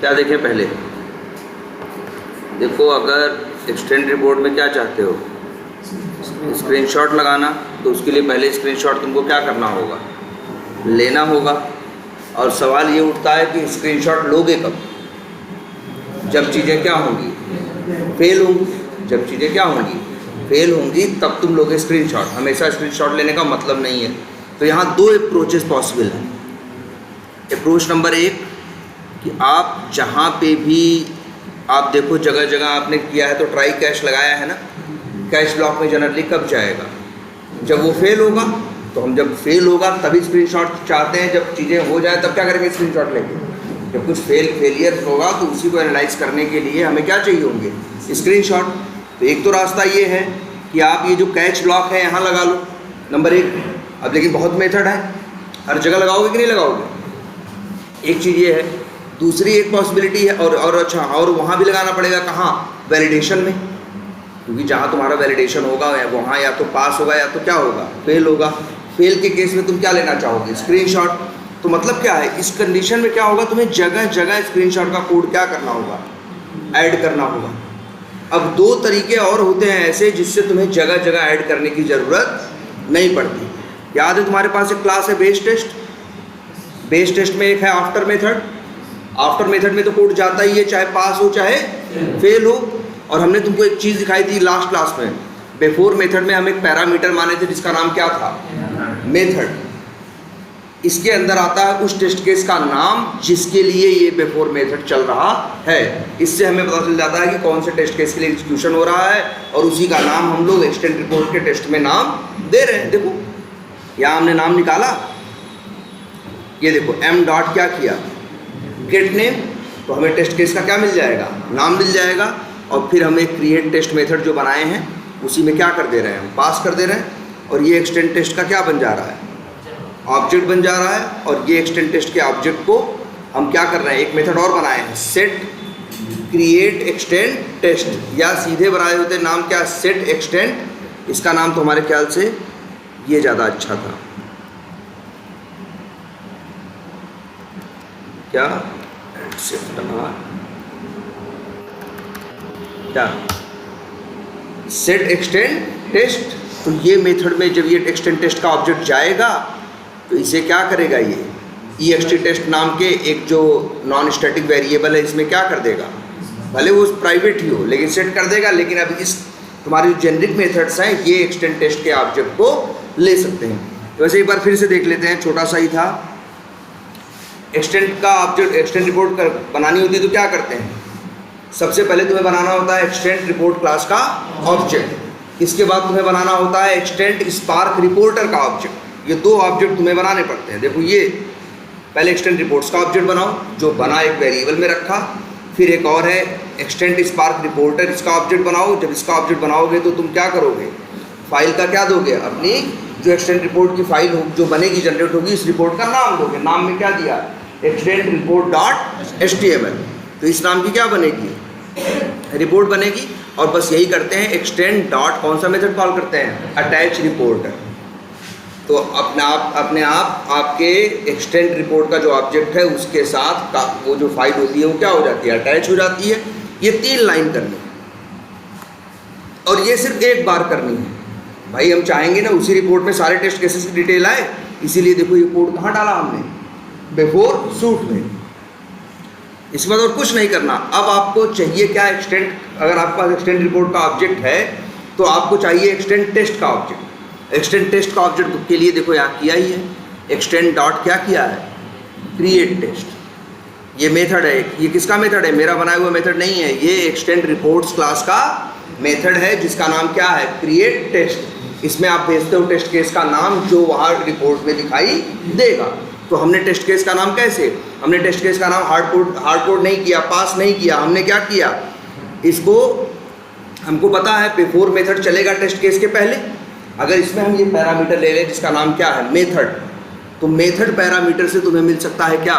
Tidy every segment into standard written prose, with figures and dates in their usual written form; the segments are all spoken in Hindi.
क्या देखें पहले? देखो, अगर एक्सटेंड रिपोर्ट में क्या चाहते हो, स्क्रीनशॉट लगाना, तो उसके लिए पहले स्क्रीनशॉट तुमको क्या करना होगा, लेना होगा। और सवाल ये उठता है कि स्क्रीनशॉट लोगे कब? जब चीज़ें क्या होंगी, फेल होंगी। जब चीज़ें क्या होंगी, फेल होंगी, तब तुम लोगे स्क्रीनशॉट। हमेशा स्क्रीनशॉट लेने का मतलब नहीं है। तो यहाँ दो अप्रोचेस पॉसिबल हैं। अप्रोच नंबर 1 कि आप जहाँ पे भी आप देखो, जगह जगह आपने किया है तो ट्राई कैश लगाया है ना, कैश ब्लॉक में जनरली कब जाएगा, जब वो फेल होगा। तो हम जब फेल होगा तभी स्क्रीनशॉट चाहते हैं, जब चीज़ें हो जाए तब क्या करेंगे, स्क्रीनशॉट लेंगे। जब कुछ फेलियर होगा तो उसी को एनालाइज करने के लिए हमें क्या चाहिए होंगे, स्क्रीनशॉट। तो एक तो रास्ता ये है कि आप ये जो कैच ब्लॉक है यहाँ लगा लो, नंबर 1। अब लेकिन बहुत मेथड है, हर जगह लगाओगे कि नहीं लगाओगे, एक चीज़ ये है। दूसरी एक पॉसिबिलिटी है और अच्छा, और वहाँ भी लगाना पड़ेगा, कहाँ, वैलिडेशन में। क्योंकि जहाँ तुम्हारा वैलिडेशन होगा वहाँ या तो पास होगा या तो क्या होगा, फेल होगा। फेल के केस में तुम क्या लेना चाहोगे, स्क्रीनशॉट। तो मतलब क्या है, इस कंडीशन में क्या होगा, तुम्हें जगह जगह स्क्रीनशॉट का कोड क्या करना होगा, ऐड करना होगा। अब 2 तरीके और होते हैं ऐसे जिससे तुम्हें जगह जगह ऐड करने की ज़रूरत नहीं पड़ती। याद है तुम्हारे पास एक क्लास है बेस टेस्ट। बेस टेस्ट में एक है आफ्टर मेथड। आफ्टर मेथड में तो कोड जाता ही है, चाहे पास हो चाहे फेल हो। और हमने तुमको एक चीज़ दिखाई थी लास्ट क्लास में, बिफोर मेथड में हम एक पैरामीटर माने थे जिसका नाम क्या था, मेथड। इसके अंदर आता है उस टेस्ट केस का नाम जिसके लिए ये बिफोर मेथड चल रहा है। इससे हमें पता चल जाता है कि कौन से टेस्ट केस के लिए एग्जीक्यूशन हो रहा है, और उसी का नाम हम लोग एक्सटेंड रिपोर्ट के टेस्ट में नाम दे रहे हैं। देखो यहाँ हमने नाम निकाला, ये देखो m डॉट क्या किया, गेट नेम। तो हमें टेस्ट केस का क्या मिल जाएगा, नाम मिल जाएगा। और फिर हमें क्रिएट टेस्ट मेथड जो बनाए हैं उसी में क्या कर दे रहे हैं, हम पास कर दे रहे हैं। और ये एक्सटेंड टेस्ट का क्या बन जा रहा है, ऑब्जेक्ट बन जा रहा है। और ये एक्सटेंड टेस्ट के ऑब्जेक्ट को हम क्या कर रहे हैं, एक मेथड और बनाए हैं, सेट क्रिएट एक्सटेंड टेस्ट, या सीधे बनाए होते नाम क्या, सेट एक्सटेंड। इसका नाम तो हमारे ख्याल से ये ज़्यादा अच्छा था, क्या, क्या, सेट एक्सटेंड टेस्ट। तो ये मेथड में जब ये एक्सटेंड टेस्ट का ऑब्जेक्ट जाएगा तो इसे क्या करेगा, ये ext टेस्ट नाम के एक जो नॉन स्टैटिक वेरिएबल है इसमें क्या कर देगा, भले वो प्राइवेट ही हो लेकिन सेट कर देगा। लेकिन अब इस तुम्हारे जो जेनरिक मेथड्स हैं ये एक्सटेंड टेस्ट के ऑब्जेक्ट को ले सकते हैं। तो वैसे एक बार फिर से देख लेते हैं, छोटा सा ही था। एक्सटेंड का ऑब्जेक्ट, एक्सटेंड रिपोर्ट बनानी होती है तो क्या करते हैं, सबसे पहले तुम्हें बनाना होता है एक्सटेंड रिपोर्ट क्लास का ऑब्जेक्ट। इसके बाद तुम्हें बनाना होता है एक्सटेंड स्पार्क रिपोर्टर का ऑब्जेक्ट। ये 2 ऑब्जेक्ट तुम्हें बनाने पड़ते हैं। देखो ये पहले एक्सटेंड रिपोर्ट्स का ऑब्जेक्ट बनाओ जो बना एक वेरिएबल में रखा। फिर एक और है एक्सटेंड स्पार्क रिपोर्टर, इसका ऑब्जेक्ट बनाओ। जब इसका ऑब्जेक्ट बनाओगे तो तुम क्या करोगे, फाइल का क्या दोगे, अपनी जो एक्सटेंड रिपोर्ट की फाइल हो जो बनेगी, जनरेट होगी, इस रिपोर्ट का नाम दोगे। नाम में क्या दिया, एक्सटेंड रिपोर्ट डॉट HTML। तो इस नाम की क्या बनेगी, रिपोर्ट बनेगी। और बस यही करते हैं, एक्सटेंड डॉट कौन सा मेथड कॉल करते हैं, अटैच रिपोर्टर। तो अपने आप आपके एक्सटेंड रिपोर्ट का जो ऑब्जेक्ट है उसके साथ का वो जो फाइल होती है वो क्या हो जाती है, अटैच हो जाती है। ये 3 लाइन करनी है और ये सिर्फ एक बार करनी है। भाई हम चाहेंगे ना उसी रिपोर्ट में सारे टेस्ट केसेस की डिटेल आए, इसीलिए देखो ये कोड कहाँ डाला हमने, बिफोर सूट में। इसके बाद और कुछ नहीं करना। अब आपको चाहिए क्या, एक्सटेंड, अगर आपके पास एक्सटेंड रिपोर्ट का ऑब्जेक्ट है तो आपको चाहिए एक्सटेंड टेस्ट का ऑब्जेक्ट। एक्सटेंड टेस्ट का ऑब्जेक्ट के लिए देखो यहाँ किया ही है, एक्सटेंड डॉट क्या किया है, क्रिएट टेस्ट। ये मेथड है, ये किसका मेथड है, मेरा बनाया हुआ मेथड नहीं है, ये एक्सटेंड रिपोर्ट्स क्लास का मेथड है जिसका नाम क्या है, क्रिएट टेस्ट। इसमें आप भेजते हो टेस्ट केस का नाम जो वहाँ रिपोर्ट में दिखाई देगा। तो हमने टेस्ट केस का नाम कैसे, हमने टेस्ट केस का नाम हार्ड कोड नहीं किया, पास नहीं किया, हमने क्या किया, इसको हमको पता है बिफोर मेथड चलेगा टेस्ट केस के पहले। अगर इसमें हम ये पैरामीटर ले लें जिसका नाम क्या है, मेथड, तो मेथड पैरामीटर से तुम्हें मिल सकता है क्या,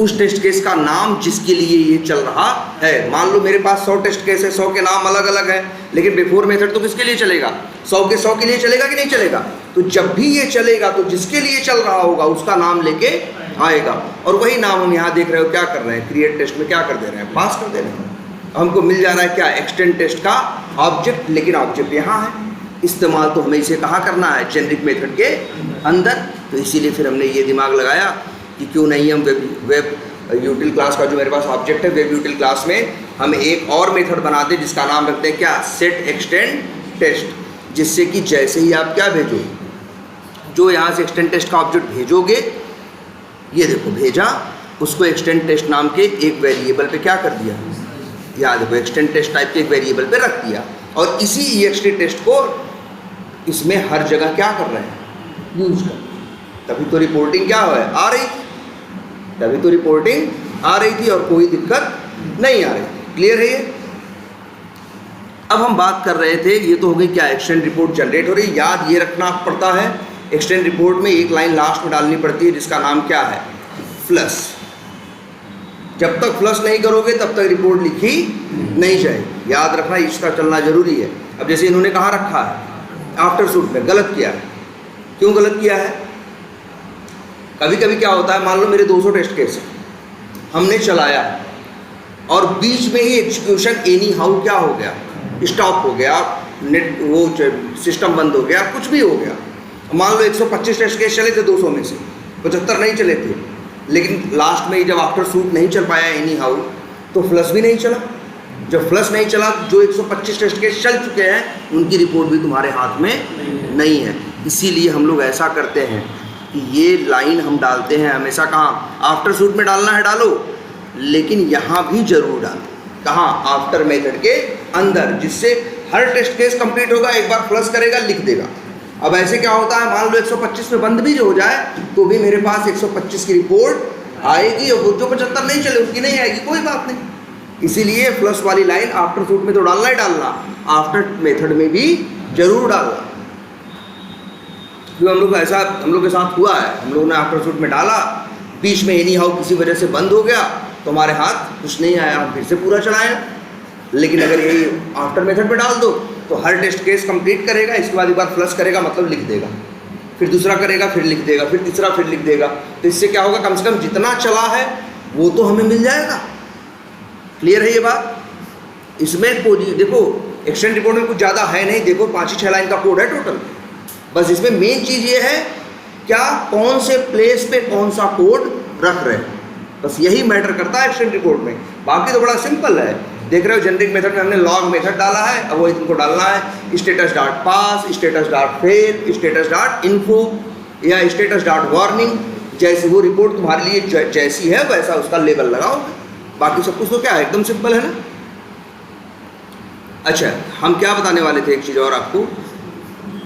उस टेस्ट केस का नाम जिसके लिए ये चल रहा है। मान लो मेरे पास 100 टेस्ट केस है, 100 के नाम अलग अलग हैं, लेकिन बिफोर मेथड तो किसके लिए चलेगा, 100 के 100 के लिए चलेगा कि नहीं चलेगा। तो जब भी ये चलेगा तो जिसके लिए चल रहा होगा उसका नाम लेके आएगा, और वही नाम हम यहाँ देख रहे हो क्या कर रहे हैं, क्रिएट टेस्ट में क्या कर दे रहे हैं, पास कर दे रहे हैं। हमको मिल जा रहा है क्या, एक्सटेंड टेस्ट का ऑब्जेक्ट, लेकिन ऑब्जेक्ट यहाँ है। इस्तेमाल तो हमें इसे कहाँ करना है, जेनरिक मेथड के अंदर। तो इसीलिए फिर हमने ये दिमाग लगाया कि क्यों नहीं हम वेब यूटिल क्लास का जो मेरे पास ऑब्जेक्ट है, वेब यूटिल क्लास में हम एक और मेथड बनाते जिसका नाम रखते हैं क्या, सेट एक्सटेंड टेस्ट, जिससे कि जैसे ही आप क्या भेजो, जो यहाँ से एक्सटेंड टेस्ट का ऑब्जेक्ट भेजोगे, ये देखो भेजा, उसको एक्सटेंड टेस्ट नाम के एक वेरिएबल पे क्या कर दिया, याद देखो एक्सटेंड टेस्ट टाइप के एक वेरिएबल पे रख दिया, और इसी EXT टेस्ट को इसमें हर जगह क्या कर रहे हैं, यूज कर। तभी तो रिपोर्टिंग क्या है, आ रही थी, तभी तो रिपोर्टिंग आ रही थी और कोई दिक्कत नहीं आ रही थी। क्लियर है ये? अब हम बात कर रहे थे, ये तो हो गई क्या, एक्सटेंड रिपोर्ट जनरेट हो रही। याद ये रखना पड़ता है, एक्सटेंड रिपोर्ट में एक लाइन लास्ट में डालनी पड़ती है जिसका नाम क्या है, फ्लश। जब तक फ्लश नहीं करोगे तब तक रिपोर्ट लिखी नहीं जाएगी, याद रखना, इसका चलना जरूरी है। अब जैसे इन्होंने कहाँ रखा है, आफ्टर शूट में, गलत किया है। क्यों गलत किया है? कभी कभी क्या होता है, मान लो मेरे 200 टेस्ट केस हमने चलाया और बीच में ही एग्जीक्यूशन एनी हाउ क्या हो गया, स्टॉप हो गया, नेट वो सिस्टम बंद हो गया, कुछ भी हो गया। मान लो 125 टेस्ट केस चले थे 200 में से, 75 नहीं चले थे, लेकिन लास्ट में जब आफ्टर शूट नहीं चल पाया एनी हाउ, तो फ्लश भी नहीं चला। जब फ्लश नहीं चला, जो 125 टेस्ट केस चल चुके हैं उनकी रिपोर्ट भी तुम्हारे हाथ में नहीं है। इसीलिए हम लोग ऐसा करते हैं कि ये लाइन हम डालते हैं हमेशा कहाँ, आफ्टर शूट में डालना है डालो, लेकिन यहाँ भी जरूर डालो, कहाँ, आफ्टर मेथड के अंदर, जिससे हर टेस्ट केस कंप्लीट होगा, एक बार फ्लश करेगा लिख देगा। अब ऐसे क्या होता है, मान लो 125 में बंद भी जो हो जाए तो भी मेरे पास 125 की रिपोर्ट आएगी, और जो 75 नहीं चले उसकी नहीं आएगी, कोई बात नहीं। इसीलिए फ्लश वाली लाइन आफ्टर शूट में तो डालना ही डालना, आफ्टर मेथड में भी जरूर डालना। क्यों हम लोग ऐसा हम लोग के साथ हुआ है, हम लोगों ने आफ्टर शूट में डाला, बीच में एनी हाउ किसी वजह से बंद हो गया तो हमारे हाथ कुछ नहीं आया, हम फिर से पूरा चलाएं। लेकिन अगर यही आफ्टर मेथड में डाल दो तो हर टेस्ट केस कंप्लीट करेगा, इसके बाद एक बार फ्लश करेगा मतलब लिख देगा, फिर दूसरा करेगा फिर लिख देगा, फिर तीसरा फिर लिख देगा। तो इससे क्या होगा, कम से कम जितना चला है वो तो हमें मिल जाएगा। क्लियर है ये बात? इसमें देखो एक्सटेंड रिपोर्ट में कुछ ज़्यादा है नहीं, देखो 5-6 लाइन का कोड है टोटल। बस इसमें मेन चीज़ ये है क्या, कौन से प्लेस पे कौन सा कोड रख रहे हैं, बस यही मैटर करता है एक्सटेंड रिपोर्ट में। बाकी तो बड़ा सिंपल है। देख रहे हो जेनरिक मेथड में हमने लॉग मेथड डाला है, अब वही तुमको डालना है status dot pass, status dot fail, status dot info या स्टेटस डॉट वार्निंग। जैसे वो रिपोर्ट तुम्हारे लिए जैसी है वैसा उसका लेबल लगाओ। बाकी सब कुछ तो क्या है, एकदम सिंपल है ना। अच्छा, हम क्या बताने वाले थे, एक चीज़ और आपको,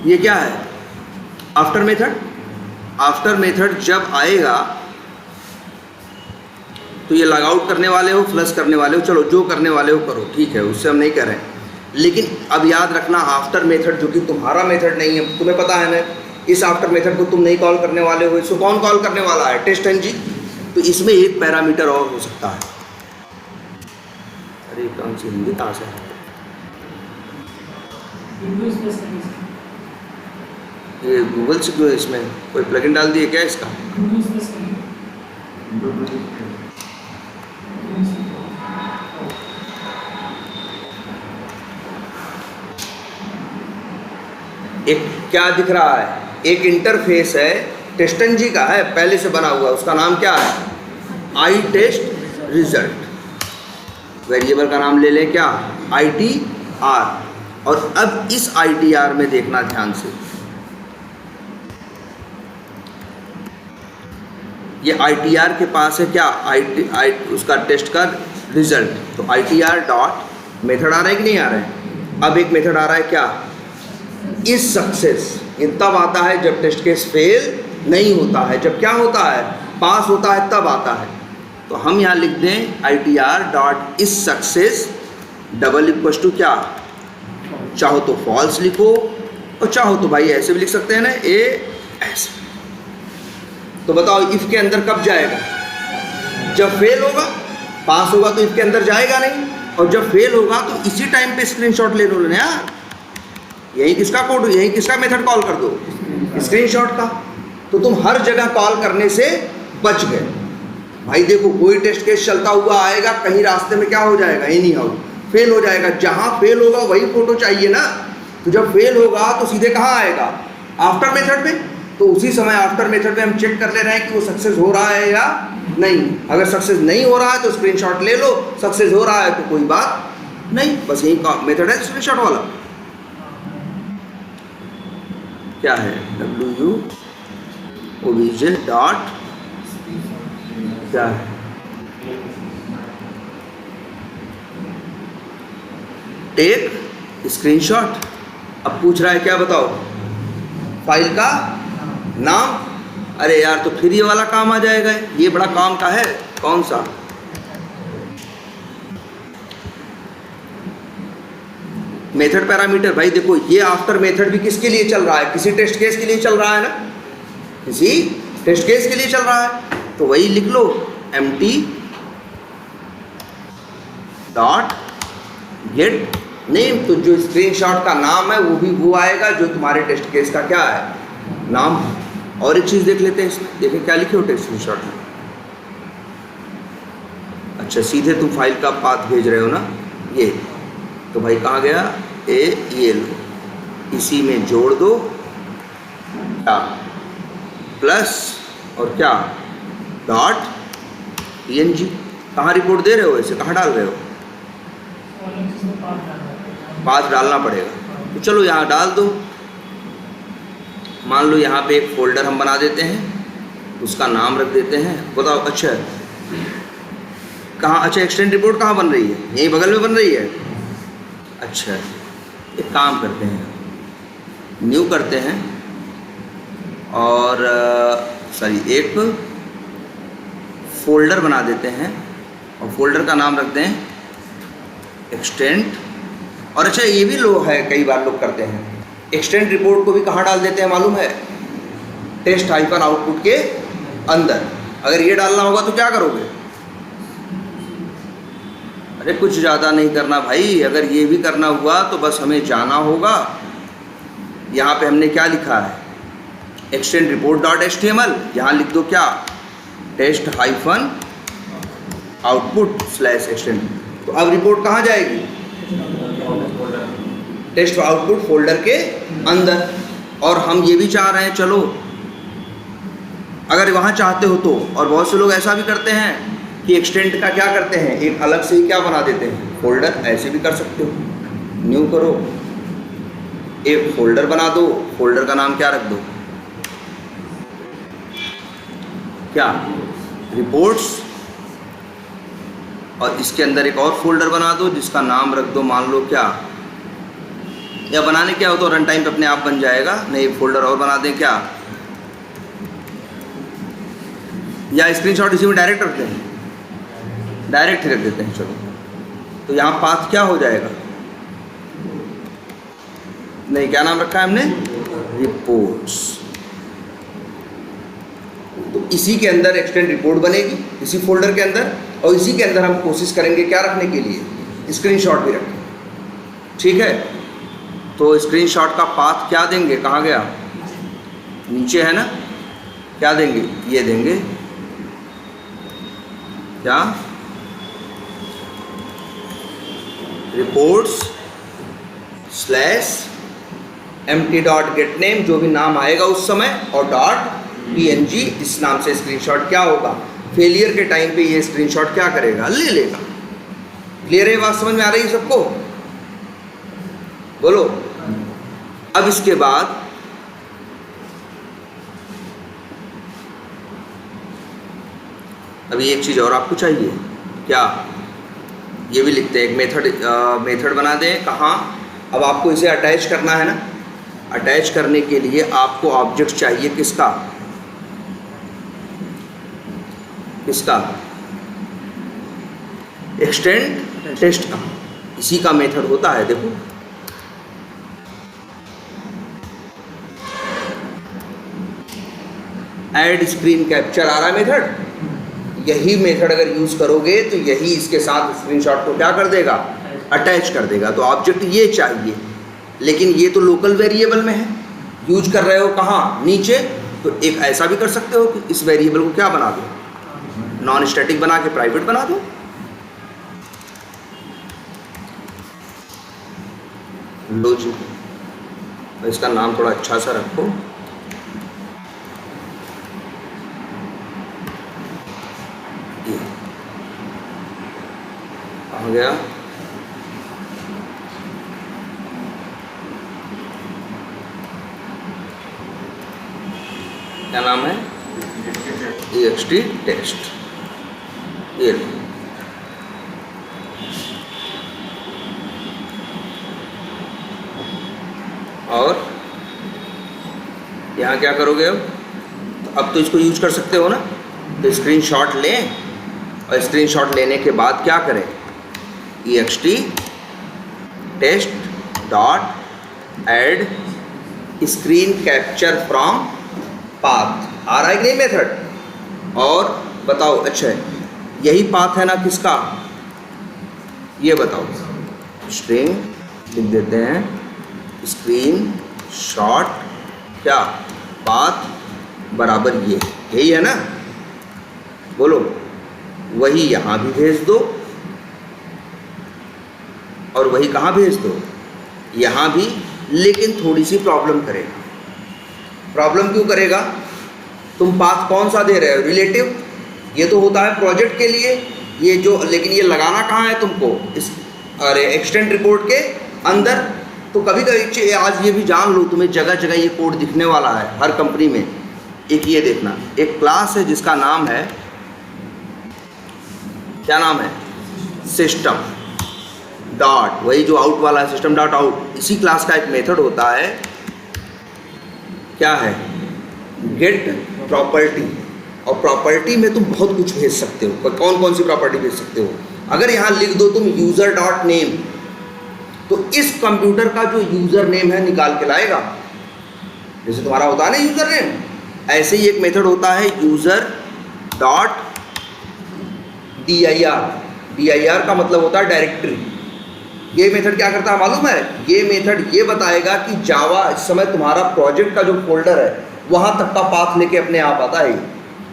ये क्या है आफ्टर मेथड। आफ्टर मेथड जब आएगा तो ये लॉग आउट करने वाले हो, फ्लश करने वाले हो, चलो जो करने वाले हो करो, ठीक है, उससे हम नहीं कह रहे। लेकिन अब याद रखना आफ्टर मेथड जो कि तुम्हारा मेथड नहीं है, तुम्हें पता है ना, इस आफ्टर मेथड को तुम नहीं कॉल करने वाले हो, इसको कौन कॉल करने वाला है, टेस्ट एनजी। तो इसमें एक पैरामीटर और हो सकता है। अरे कौन सी हिंदी कहाँ से है, ये गूगल से क्यों, इसमें कोई प्लगइन डाल दिए क्या इसका? एक क्या दिख रहा है, एक इंटरफेस है, टेस्टनजी का है, पहले से बना हुआ, उसका नाम क्या है, आई टेस्ट रिजल्ट। वेरिएबल का नाम ले लें क्या, ITR। और अब इस ITR में देखना ध्यान से, ये ITR के पास है क्या, उसका टेस्ट का रिजल्ट। तो ITR डॉट मेथड आ रहा है कि नहीं आ रहा है। अब एक मेथड आ रहा है क्या, इस सक्सेस। ये तब आता है जब टेस्ट केस फेल नहीं होता है, जब क्या होता है, पास होता है, तब आता है। तो हम यहाँ लिख दें ITR डॉट इस सक्सेस डबल इक्वल टू क्या, चाहो तो फॉल्स लिखो और चाहो तो भाई ऐसे भी लिख सकते हैं ना, ऐसे। तो बताओ इफ के अंदर कब जाएगा, जब फेल होगा। पास होगा तो इफ के अंदर जाएगा नहीं, और जब फेल होगा तो इसी टाइम पे स्क्रीनशॉट ले लो ना यार। यही किसका कोड, यही किसका मेथड कॉल कर दो, स्क्रीनशॉट का। तो तुम हर जगह कॉल करने से बच गए। भाई देखो कोई टेस्ट केस चलता हुआ आएगा, कहीं रास्ते में क्या हो जाएगा, एनी हाउ फेल हो जाएगा। जहाँ फेल होगा वही फोटो चाहिए ना। तो जब फेल होगा तो सीधे कहाँ आएगा, आफ्टर मेथड में। तो उसी समय आफ्टर मेथड में हम चेक कर ले रहे हैं कि वो सक्सेस हो रहा है या नहीं। अगर सक्सेस नहीं हो रहा है तो स्क्रीनशॉट ले लो, सक्सेस हो रहा है तो कोई बात नहीं। बस यही का मेथड है स्क्रीनशॉट वाला। क्या है, WUOBJ डॉट क्या है, टेक स्क्रीनशॉट। अब पूछ रहा है क्या बताओ, फाइल का नाम। अरे यार तो फिर ये वाला काम आ जाएगा, ये बड़ा काम का है। कौन सा, मेथड पैरामीटर। भाई देखो ये आफ्टर मेथड भी किसके लिए चल रहा है, किसी टेस्ट केस के लिए चल रहा है ना, किसी टेस्ट केस के लिए चल रहा है। तो वही लिख लो, empty डॉट गेट नेम। तो जो स्क्रीनशॉट का नाम है वो भी वो आएगा जो तुम्हारे टेस्ट केस का क्या है, नाम। और एक चीज़ देख लेते हैं इसमें, देखें क्या लिखे हो टेस्ट स्क्रीनशॉट में। अच्छा सीधे तुम फाइल का पाथ भेज रहे हो ना, ये तो भाई कहाँ गया, ये लो, इसी में जोड़ दो क्या, प्लस और क्या, डॉट PNG। कहाँ रिपोर्ट दे रहे हो, ऐसे कहाँ डाल रहे हो, पाथ डालना पड़ेगा। तो चलो यहाँ डाल दो। मान लो यहाँ पे एक फोल्डर हम बना देते हैं, उसका नाम रख देते हैं। बताओ अच्छा कहाँ, अच्छा एक्सटेंड रिपोर्ट कहाँ बन रही है, यहीं बगल में बन रही है। अच्छा एक काम करते हैं, न्यू करते हैं और एक फोल्डर बना देते हैं और फोल्डर का नाम रखते हैं एक्सटेंड। और अच्छा ये भी लो है, कई बार लोग करते हैं, एक्सटेंड रिपोर्ट को भी कहाँ डाल देते हैं मालूम है, टेस्ट हाइफन आउटपुट के अंदर। अगर ये डालना होगा तो क्या करोगे, अरे कुछ ज़्यादा नहीं करना भाई। अगर ये भी करना हुआ तो बस हमें जाना होगा, यहाँ पे हमने क्या लिखा है, एक्सटेंड रिपोर्ट डॉट HTML। यहाँ लिख दो क्या, test hyphen output slash extend. तो अब रिपोर्ट कहाँ जाएगी, टेस्ट आउटपुट फोल्डर के अंदर। और हम ये भी चाह रहे हैं, चलो अगर वहाँ चाहते हो तो, और बहुत से लोग ऐसा भी करते हैं कि एक्सटेंड का क्या करते हैं, एक अलग से ही क्या बना देते हैं, फोल्डर। ऐसे भी कर सकते हो, न्यू करो, एक फोल्डर बना दो, फोल्डर का नाम क्या रख दो, क्या, रिपोर्ट्स। और इसके अंदर एक और फोल्डर बना दो जिसका नाम रख दो, मान लो क्या, या बनाने क्या हो तो रन टाइम पे अपने आप बन जाएगा। नहीं एक फोल्डर और बना दें क्या, या स्क्रीनशॉट इसी में डायरेक्ट रखते हैं, डायरेक्ट ही रख देते हैं। चलो तो यहाँ पाथ क्या हो जाएगा, नहीं क्या नाम रखा है हमने, रिपोर्ट्स। तो इसी के अंदर एक्सटेंड रिपोर्ट बनेगी, इसी फोल्डर के अंदर। और इसी के अंदर हम कोशिश करेंगे क्या रखने के लिए, स्क्रीनशॉट भी रखें। ठीक है, तो स्क्रीनशॉट का पाथ क्या देंगे, कहाँ गया, नीचे है ना, क्या देंगे, ये देंगे क्या, reports slash empty dot gate name, जो भी नाम आएगा उस समय, और डॉट PNG। इस नाम से स्क्रीनशॉट क्या होगा, फेलियर के टाइम पे ये स्क्रीनशॉट क्या करेगा, ले लेगा। क्लियर है, बात समझ में आ रही है सबको, बोलो। अब इसके बाद अभी एक चीज़ और आपको चाहिए, क्या, ये भी लिखते हैं, एक मेथड बना दें। कहाँ, अब आपको इसे अटैच करना है ना। अटैच करने के लिए आपको ऑब्जेक्ट चाहिए किसका, एक्सटेंड टेस्ट का, इसी का मेथड होता है। देखो ऐड स्क्रीन कैप्चर आ रहा है मेथड, यही मेथड अगर यूज करोगे तो यही इसके साथ स्क्रीनशॉट को क्या कर देगा, अटैच कर देगा। तो ऑब्जेक्ट ये चाहिए, लेकिन ये तो लोकल वेरिएबल में है, यूज कर रहे हो कहाँ, नीचे। तो एक ऐसा भी कर सकते हो कि इस वेरिएबल को क्या बना दो, नॉन स्टैटिक बना के प्राइवेट बना दो। लो जी, इसका नाम थोड़ा अच्छा सा रखो। ये आ गया। क्या नाम है? ext test. ये लो। और यहाँ क्या करोगे अब तो इसको यूज कर सकते हो ना, तो स्क्रीनशॉट लें और स्क्रीनशॉट लेने के बाद क्या करें, ext test dot add screen capture from path. आ रहा है कि नहीं मेथड? और बताओ, अच्छा यही पाथ है ना किसका, ये बताओ। स्ट्रिंग लिख देते हैं, स्क्रीन शॉट क्या पाथ बराबर ये, यही है ना, बोलो। वही यहाँ भी भेज दो और वही कहाँ भेज दो, यहाँ भी। लेकिन थोड़ी सी प्रॉब्लम करेगा। प्रॉब्लम क्यों करेगा? तुम पाथ कौन सा दे रहे हो, रिलेटिव। ये तो होता है प्रोजेक्ट के लिए, ये जो, लेकिन ये लगाना कहाँ है तुमको, इस अरे एक्सटेंड रिपोर्ट के अंदर। तो कभी कभी आज ये भी जान लो, तुम्हें जगह जगह ये कोड दिखने वाला है हर कंपनी में। एक ये देखना, एक क्लास है जिसका नाम है, क्या नाम है, सिस्टम डॉट, वही जो आउट वाला है, सिस्टम डॉट आउट। इसी क्लास का एक मेथड होता है, क्या है, गेट प्रॉपर्टी। और प्रॉपर्टी में तुम बहुत कुछ भेज सकते हो। कौन कौन सी प्रॉपर्टी भेज सकते हो? अगर यहाँ लिख दो तुम यूज़र डॉट नेम, तो इस कंप्यूटर का जो यूज़र नेम है निकाल के लाएगा। जैसे तुम्हारा होता है ना यूज़र नेम, ऐसे ही एक मेथड होता है यूज़र डॉट dir। dir का मतलब होता है डायरेक्टरी। ये मेथड क्या करता है मालूम है? ये मेथड ये बताएगा कि जावा इस समय तुम्हारा प्रोजेक्ट का जो फोल्डर है वहाँ तक का पाथ लेके अपने आप आता है।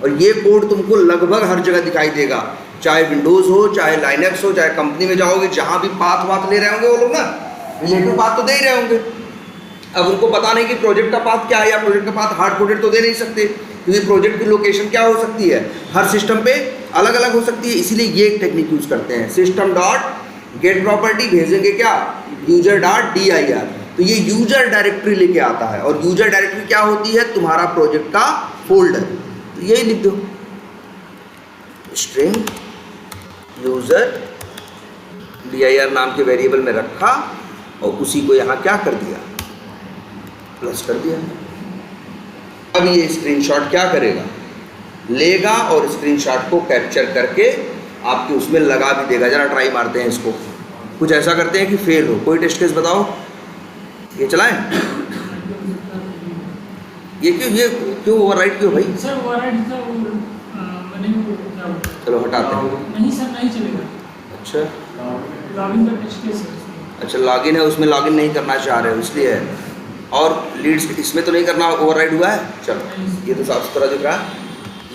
और ये कोड तुमको लगभग हर जगह दिखाई देगा, चाहे विंडोज़ हो, चाहे लाइनक्स हो, चाहे कंपनी में जाओगे, जहाँ भी पाथ वाथ ले रहे होंगे वो लोग ना, रिलेटिव पाथ तो दे ही रहे होंगे। अब उनको पता नहीं कि प्रोजेक्ट का पाथ क्या है, या प्रोजेक्ट का पाथ हार्ड कोडेड तो दे नहीं सकते, क्योंकि प्रोजेक्ट की लोकेशन क्या हो सकती है, हर सिस्टम पे अलग अलग हो सकती है। इसीलिए ये एक टेक्निक यूज़ करते हैं, सिस्टम डॉट गेट प्रॉपर्टी, भेजेंगे क्या, यूजर डॉट dir। तो ये यूजर डायरेक्टरी लेके आता है। और यूजर डायरेक्टरी क्या होती है, तुम्हारा प्रोजेक्ट का फोल्डर। तो यही लिख दो, स्ट्रिंग यूजर dir नाम के वेरिएबल में रखा और उसी को यहाँ क्या कर दिया, प्लस कर दिया। अब ये स्क्रीनशॉट क्या करेगा, लेगा और स्क्रीनशॉट को कैप्चर करके आपके उसमें लगा भी देगा। जरा ट्राई मारते हैं इसको, कुछ ऐसा करते हैं कि फेल हो। कोई टेस्ट केस बताओ, ये चलाएं। ये क्यों ओवरराइट क्यों भाई? सर ओवरराइट तो चलो हटाते हैं। नहीं सर, नहीं चलेगा। अच्छा, लॉगिन का टेस्ट केस है। अच्छा लॉगिन है, उसमें लॉगिन नहीं करना चाह रहे हो इसलिए है। और लीड्स इसमें तो नहीं करना, ओवरराइड हुआ है। चलो ये तो साफ सुथरा दिख रहा है।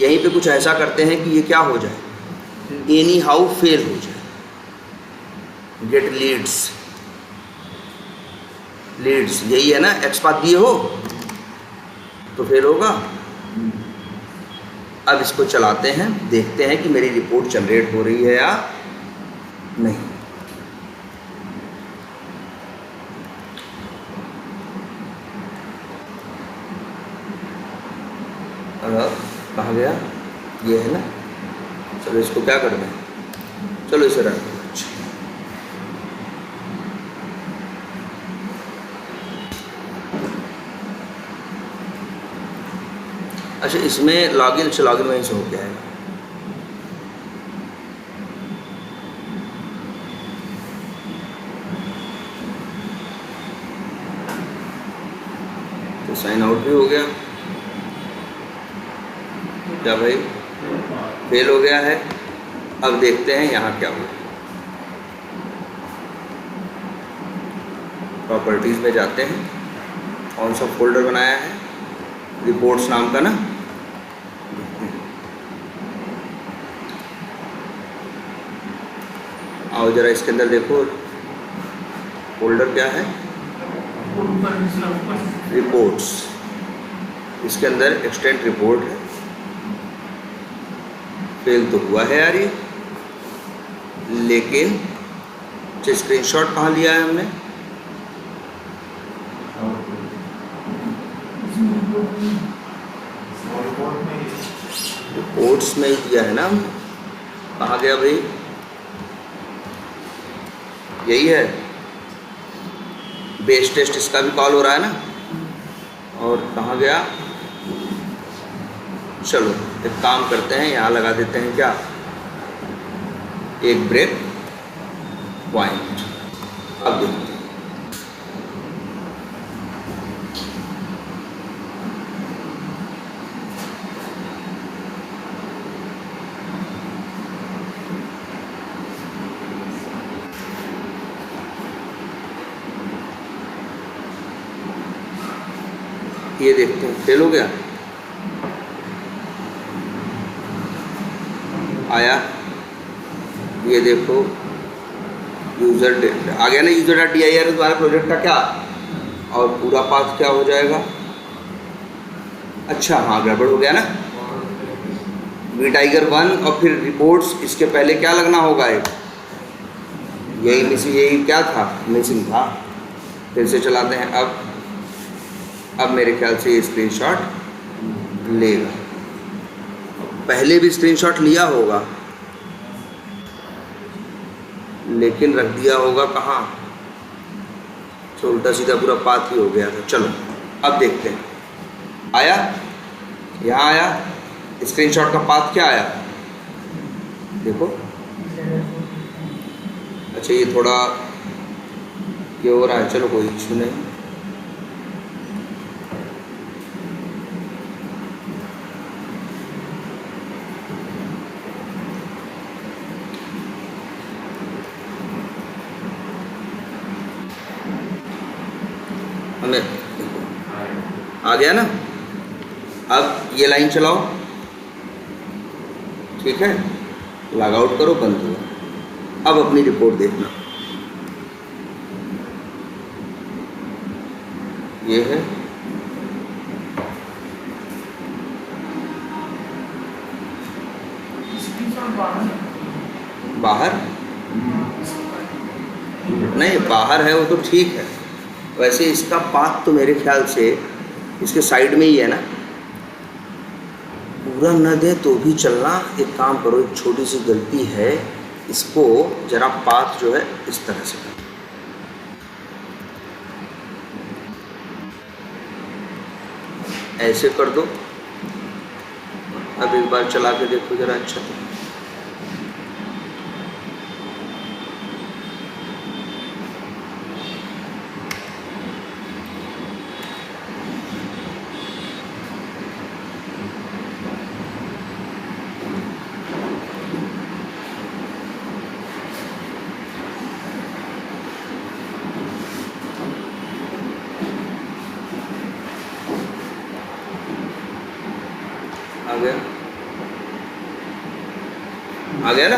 यहीं पे कुछ ऐसा करते हैं कि ये क्या हो जाए, एनी हाउ फेल हो जाए। गेट लीड्स, लीड्स यही है ना, एक्स पाथ दिए हो तो फेल होगा। अब इसको चलाते हैं, देखते हैं कि मेरी रिपोर्ट जनरेट हो रही है या नहीं। कहाँ गया, ये है ना। चलो इसको क्या करना है, चलो इसे रन करो। अच्छा इसमें लॉगिन, अच्छा लॉगिन वहीं से हो गया है। तो साइन आउट भी हो गया। क्या भाई, फेल हो गया है। अब देखते हैं यहाँ क्या हुआ। प्रॉपर्टीज़ में जाते हैं, कौन सा फोल्डर बनाया है, रिपोर्ट्स नाम का ना। आओ जरा इसके अंदर देखो, फोल्डर क्या है, ऊपर दूसरा ऊपर रिपोर्ट्स। इसके अंदर एक्सटेंट रिपोर्ट है। फेल तो हुआ है यार ये, लेकिन जो स्क्रीनशॉट कहाँ लिया है हमने, रिपोर्ट्स में ही दिया है ना हमने। कहाँ गया भाई, यही है। बेस टेस्ट इसका भी कॉल हो रहा है ना, और कहाँ गया, चलो एक काम करते हैं, यहाँ लगा देते हैं क्या, एक ब्रेक पॉइंट। अब देखते हैं, ये देखते हैं फेल हो गया, आया, ये देखो यूज़र आ गया ना, user.dir तुम्हारे प्रोजेक्ट का क्या, और पूरा पाथ क्या हो जाएगा। अच्छा हाँ, गड़बड़ हो गया ना, वी टाइगर 1 और फिर रिपोर्ट्स, इसके पहले क्या लगना होगा, एक यही मिसिंग, यही क्या था, मिसिंग था। फिर से चलाते हैं। अब मेरे ख्याल से ये स्क्रीनशॉट लेगा, पहले भी स्क्रीनशॉट लिया होगा लेकिन रख दिया होगा कहाँ, तो उल्टा सीधा पूरा पाथ ही हो गया था। चलो अब देखते हैं, आया, यहाँ आया, स्क्रीनशॉट का पाथ क्या आया देखो। अच्छा ये थोड़ा ये हो रहा है, चलो कोई इशू नहीं। हमें आ गया ना। अब ये लाइन चलाओ, ठीक है, लॉग आउट करो, बंद हुआ। अब अपनी रिपोर्ट देखना, ये है, बाहर नहीं, बाहर है वो तो ठीक है। वैसे इसका पाथ तो मेरे ख्याल से इसके साइड में ही है ना, पूरा न दे तो भी चलना। एक काम करो, एक छोटी सी गलती है, इसको जरा पाथ जो है इस तरह से करो, ऐसे कर दो। अब एक बार चला के देखो जरा, अच्छा आ गया ना।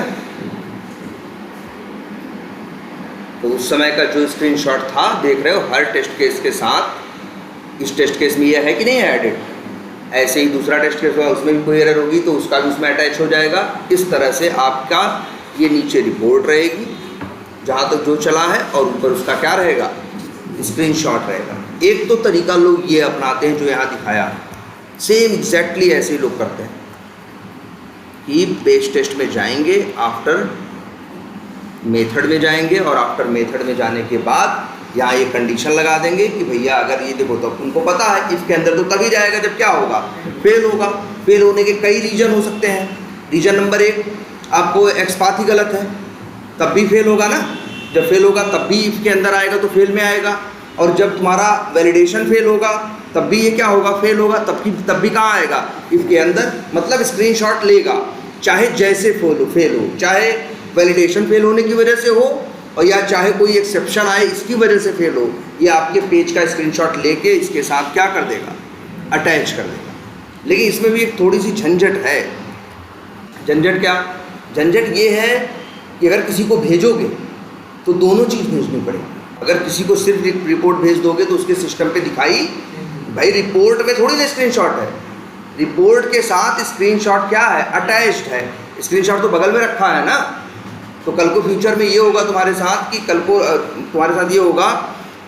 तो उस समय का जो स्क्रीनशॉट था, देख रहे हो, हर टेस्ट केस के साथ इस टेस्ट केस में यह है कि नहीं है एडिट। ऐसे ही दूसरा टेस्ट केस होगा, उसमें भी कोई एरर होगी तो उसका भी उसमें अटैच हो जाएगा। इस तरह से आपका ये नीचे रिपोर्ट रहेगी जहाँ तक जो चला है, और ऊपर उसका क्या रहेगा, स्क्रीनशॉट रहेगा। एक तो तरीका लोग ये अपनाते हैं जो यहाँ दिखाया, सेम एग्जैक्टली ऐसे ही लोग करते हैं कि बेस टेस्ट में जाएंगे, आफ्टर मेथड में जाएंगे, और आफ्टर मेथड में जाने के बाद यहाँ ये कंडीशन लगा देंगे कि भैया अगर ये देखो, तो उनको पता है इफ के अंदर तो तभी जाएगा जब क्या होगा, फेल होगा। फेल होने के कई रीजन हो सकते हैं। रीजन नंबर 1, आपको एक्स पाथ ही गलत है, तब भी फेल होगा ना। जब फेल होगा तब भी इफ के अंदर आएगा तो फेल में आएगा, और जब तुम्हारा वैलिडेशन फेल होगा तब भी ये क्या होगा, फेल होगा। तब भी कहाँ आएगा, इफ के अंदर। मतलब स्क्रीनशॉट लेगा, चाहे जैसे फेल हो, चाहे वैलिडेशन फेल होने की वजह से हो, और या चाहे कोई एक्सेप्शन आए इसकी वजह से फेल हो, ये आपके पेज का स्क्रीनशॉट लेके इसके साथ क्या कर देगा, अटैच कर देगा। लेकिन इसमें भी एक थोड़ी सी झंझट है। झंझट क्या? झंझट ये है कि अगर किसी को भेजोगे तो दोनों चीज़ भेजनी पड़ेगी। अगर किसी को सिर्फ रिपोर्ट भेज दोगे तो उसके सिस्टम पे दिखाई, भाई रिपोर्ट में थोड़ी ना स्क्रीनशॉट है, रिपोर्ट के साथ स्क्रीनशॉट क्या है? अटैच्ड है। स्क्रीनशॉट तो बगल में रखा है ना। तो कल को फ्यूचर में ये होगा तुम्हारे साथ कि कल को तुम्हारे साथ ये होगा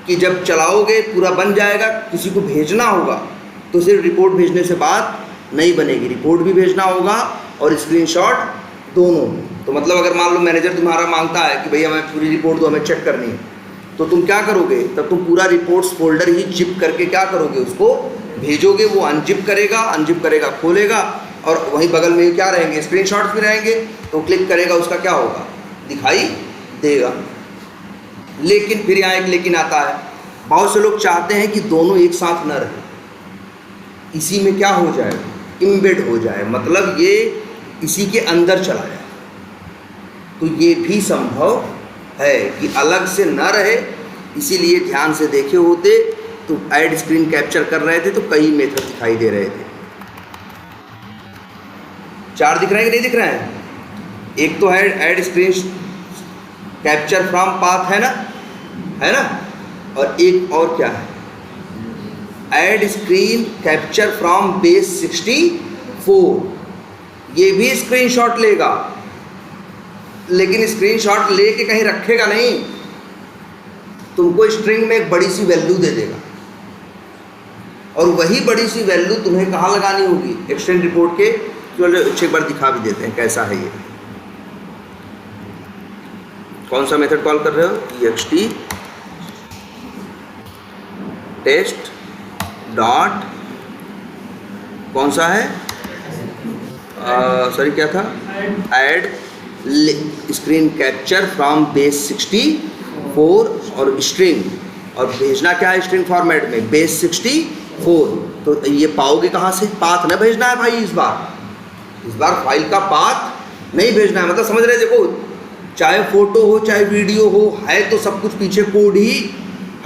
कि जब चलाओगे पूरा बन जाएगा, किसी को भेजना होगा तो सिर्फ रिपोर्ट भेजने से बात नहीं बनेगी, रिपोर्ट भी भेजना होगा और स्क्रीनशॉट दोनों। तो मतलब अगर मान लो मैनेजर तुम्हारा मांगता है कि भैया हमें पूरी रिपोर्ट दो, हमें चेक करनी है, तो तुम क्या करोगे? तब तुम पूरा रिपोर्ट्स फोल्डर ही जिप करके क्या करोगे? उसको भेजोगे, वो अनजिप करेगा, खोलेगा और वहीं बगल में क्या रहेंगे? स्क्रीनशॉट्स भी रहेंगे। तो क्लिक करेगा, उसका क्या होगा? दिखाई देगा। लेकिन फिर यहाँ एक लेकिन आता है, बहुत से लोग चाहते हैं कि दोनों एक साथ न रहे, इसी में क्या हो जाए? इम्बेड हो जाए, मतलब ये इसी के अंदर चला जाए। तो ये भी संभव है कि अलग से न रहे। इसीलिए ध्यान से देखे होते तो ऐड स्क्रीन कैप्चर कर रहे थे तो कई मेथड दिखाई दे रहे थे। 4 दिख रहे हैं कि नहीं दिख रहे हैं? एक तो है add screen capture from path, है ना? और एक और क्या है? Add screen capture from base 64। ये भी स्क्रीनशॉट लेगा, लेकिन स्क्रीनशॉट लेके कहीं रखेगा नहीं, तुमको स्ट्रिंग में एक बड़ी सी वैल्यू दे देगा और वही बड़ी सी वैल्यू तुम्हें कहाँ लगानी होगी? एक्सटेंड रिपोर्ट के। चलो एक बार दिखा भी देते हैं कैसा है ये। कौन सा मेथड कॉल कर रहे हो? ext टेस्ट डॉट कौन सा है? सॉरी क्या था? Add screen capture from base 64 और स्ट्रिंग, और भेजना क्या है? स्ट्रिंग फॉर्मेट में बेस 64। तो ये पाओगे कहाँ से? पाथ न भेजना है भाई, इस बार फाइल का पाथ नहीं भेजना है। मतलब समझ रहे? देखो, चाहे फोटो हो चाहे वीडियो हो, है तो सब कुछ पीछे कोड ही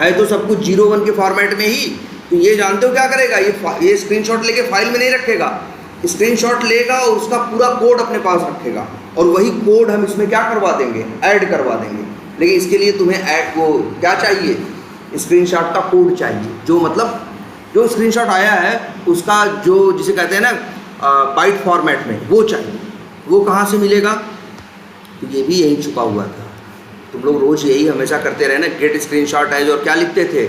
है, तो सब कुछ 01 के फॉर्मेट में ही। तो ये जानते हो क्या करेगा? ये स्क्रीनशॉट लेके फाइल में नहीं रखेगा, स्क्रीनशॉट लेगा और उसका पूरा कोड अपने पास रखेगा, और वही कोड हम इसमें क्या करवा देंगे? ऐड करवा देंगे। लेकिन इसके लिए तुम्हें ऐड वो क्या चाहिए? स्क्रीनशॉट का कोड चाहिए, जो मतलब जो स्क्रीनशॉट आया है उसका जो जिसे कहते हैं ना बाइट फॉर्मेट में, वो चाहिए। वो कहाँ से मिलेगा? तो ये भी यही छुपा हुआ था। तुम लोग रोज़ यही हमेशा करते रहे ना, गेट स्क्रीनशॉट है, और क्या लिखते थे?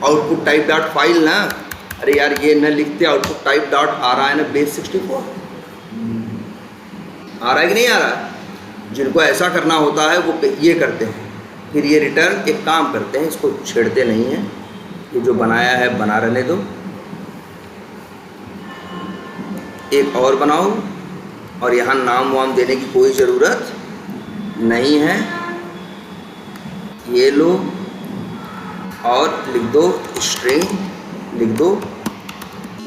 आउटपुट टाइप डॉट फाइल ना। अरे यार ये न लिखते, आउटपुट टाइप डॉट आ रहा है ना बेस 64, आ रहा है कि नहीं आ रहा? जिनको ऐसा करना होता है वो ये करते हैं। फिर ये रिटर्न एक काम करते हैं, इसको छेड़ते नहीं हैं, ये जो बनाया है बना रहने दो, एक और बनाओ, और यहाँ नाम वाम देने की कोई ज़रूरत नहीं है। ये लो और लिख दो स्ट्रिंग, लिख दो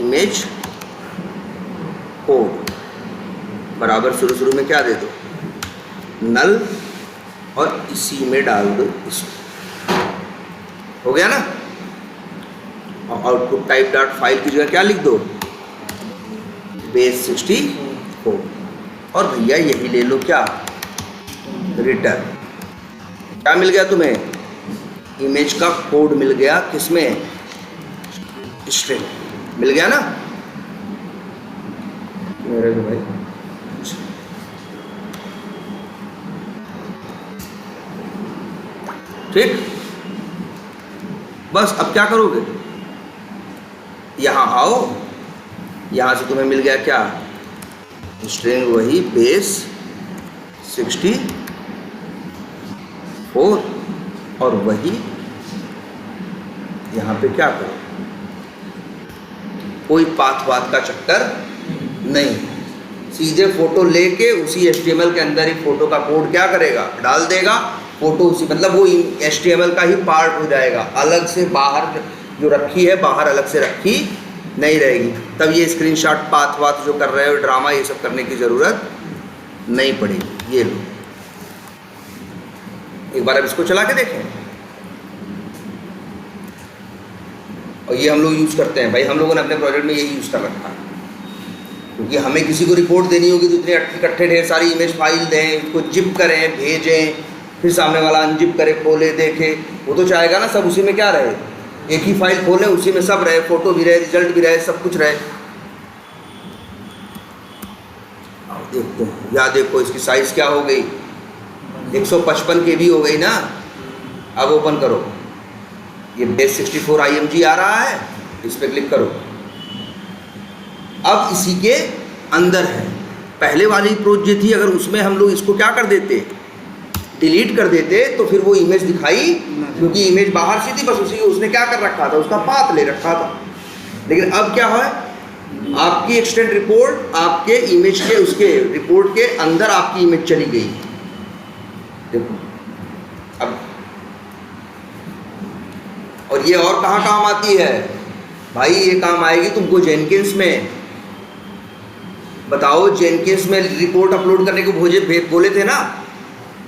इमेज कोड बराबर शुरू में क्या दे दो? नल, और इसी में डाल दो इसको। हो गया ना? और आउटपुट टाइप डॉट फाइल की जगह क्या लिख दो? बेस 64। और भैया यही ले लो क्या? रिटर्न। क्या मिल गया तुम्हें? इमेज का कोड मिल गया। किसमें? स्ट्रिंग मिल गया ना मेरे को भाई। ठीक, बस अब क्या करोगे? यहाँ आओ, यहाँ से तुम्हें मिल गया क्या? स्ट्रिंग वही बेस 64, और वही यहाँ पे क्या करो? कोई पाथ वाथ का चक्कर नहीं, सीधे फोटो लेके उसी HTML के अंदर ही फोटो का कोड क्या करेगा? डाल देगा। फोटो उसी मतलब वो HTML का ही पार्ट हो जाएगा, अलग से बाहर जो रखी है बाहर अलग से रखी नहीं रहेगी। तब ये स्क्रीनशॉट पाथ वाथ जो कर रहे हो ड्रामा, ये सब करने की ज़रूरत नहीं पड़ेगी। ये लो, एक बार अब इसको चला के देखें। और ये हम लोग यूज़ करते हैं भाई, हम लोगों ने अपने प्रोजेक्ट में यही यूज़ कर रखा है, क्योंकि हमें किसी को रिपोर्ट देनी होगी तो इतने इकट्ठे ढेर सारी इमेज फाइल दें, उसको जिप करें, भेजें, फिर सामने वाला अनजिप करे, खोले, देखे, वो तो चाहेगा ना सब उसी में क्या रहे, एक ही फाइल खोलें उसी में सब रहे, फ़ोटो भी रहे, रिजल्ट भी रहे, सब कुछ रहे। अब देखते हैं, या देखो इसकी साइज़ क्या हो गई, 155 KB हो गई ना। अब ओपन करो, ये बेस 64 IMG आ रहा है, इस पर क्लिक करो। अब इसी के अंदर है, पहले वाली अप्रोच ये थी, अगर उसमें हम लोग इसको क्या कर देते, डिलीट कर देते, तो फिर वो इमेज दिखाई, क्योंकि इमेज बाहर से थी, बस उसी उसने क्या कर रखा था, उसका पाथ ले रखा था। लेकिन अब क्या है, आपकी एक्सटेंड रिपोर्ट आपके इमेज के उसके रिपोर्ट के अंदर आपकी इमेज चली गई। देखो अब, और ये और कहाँ काम आती है भाई, ये काम आएगी तुमको जेनकिंस में। बताओ, जेनकिंस में रिपोर्ट अपलोड करने को बोले थे ना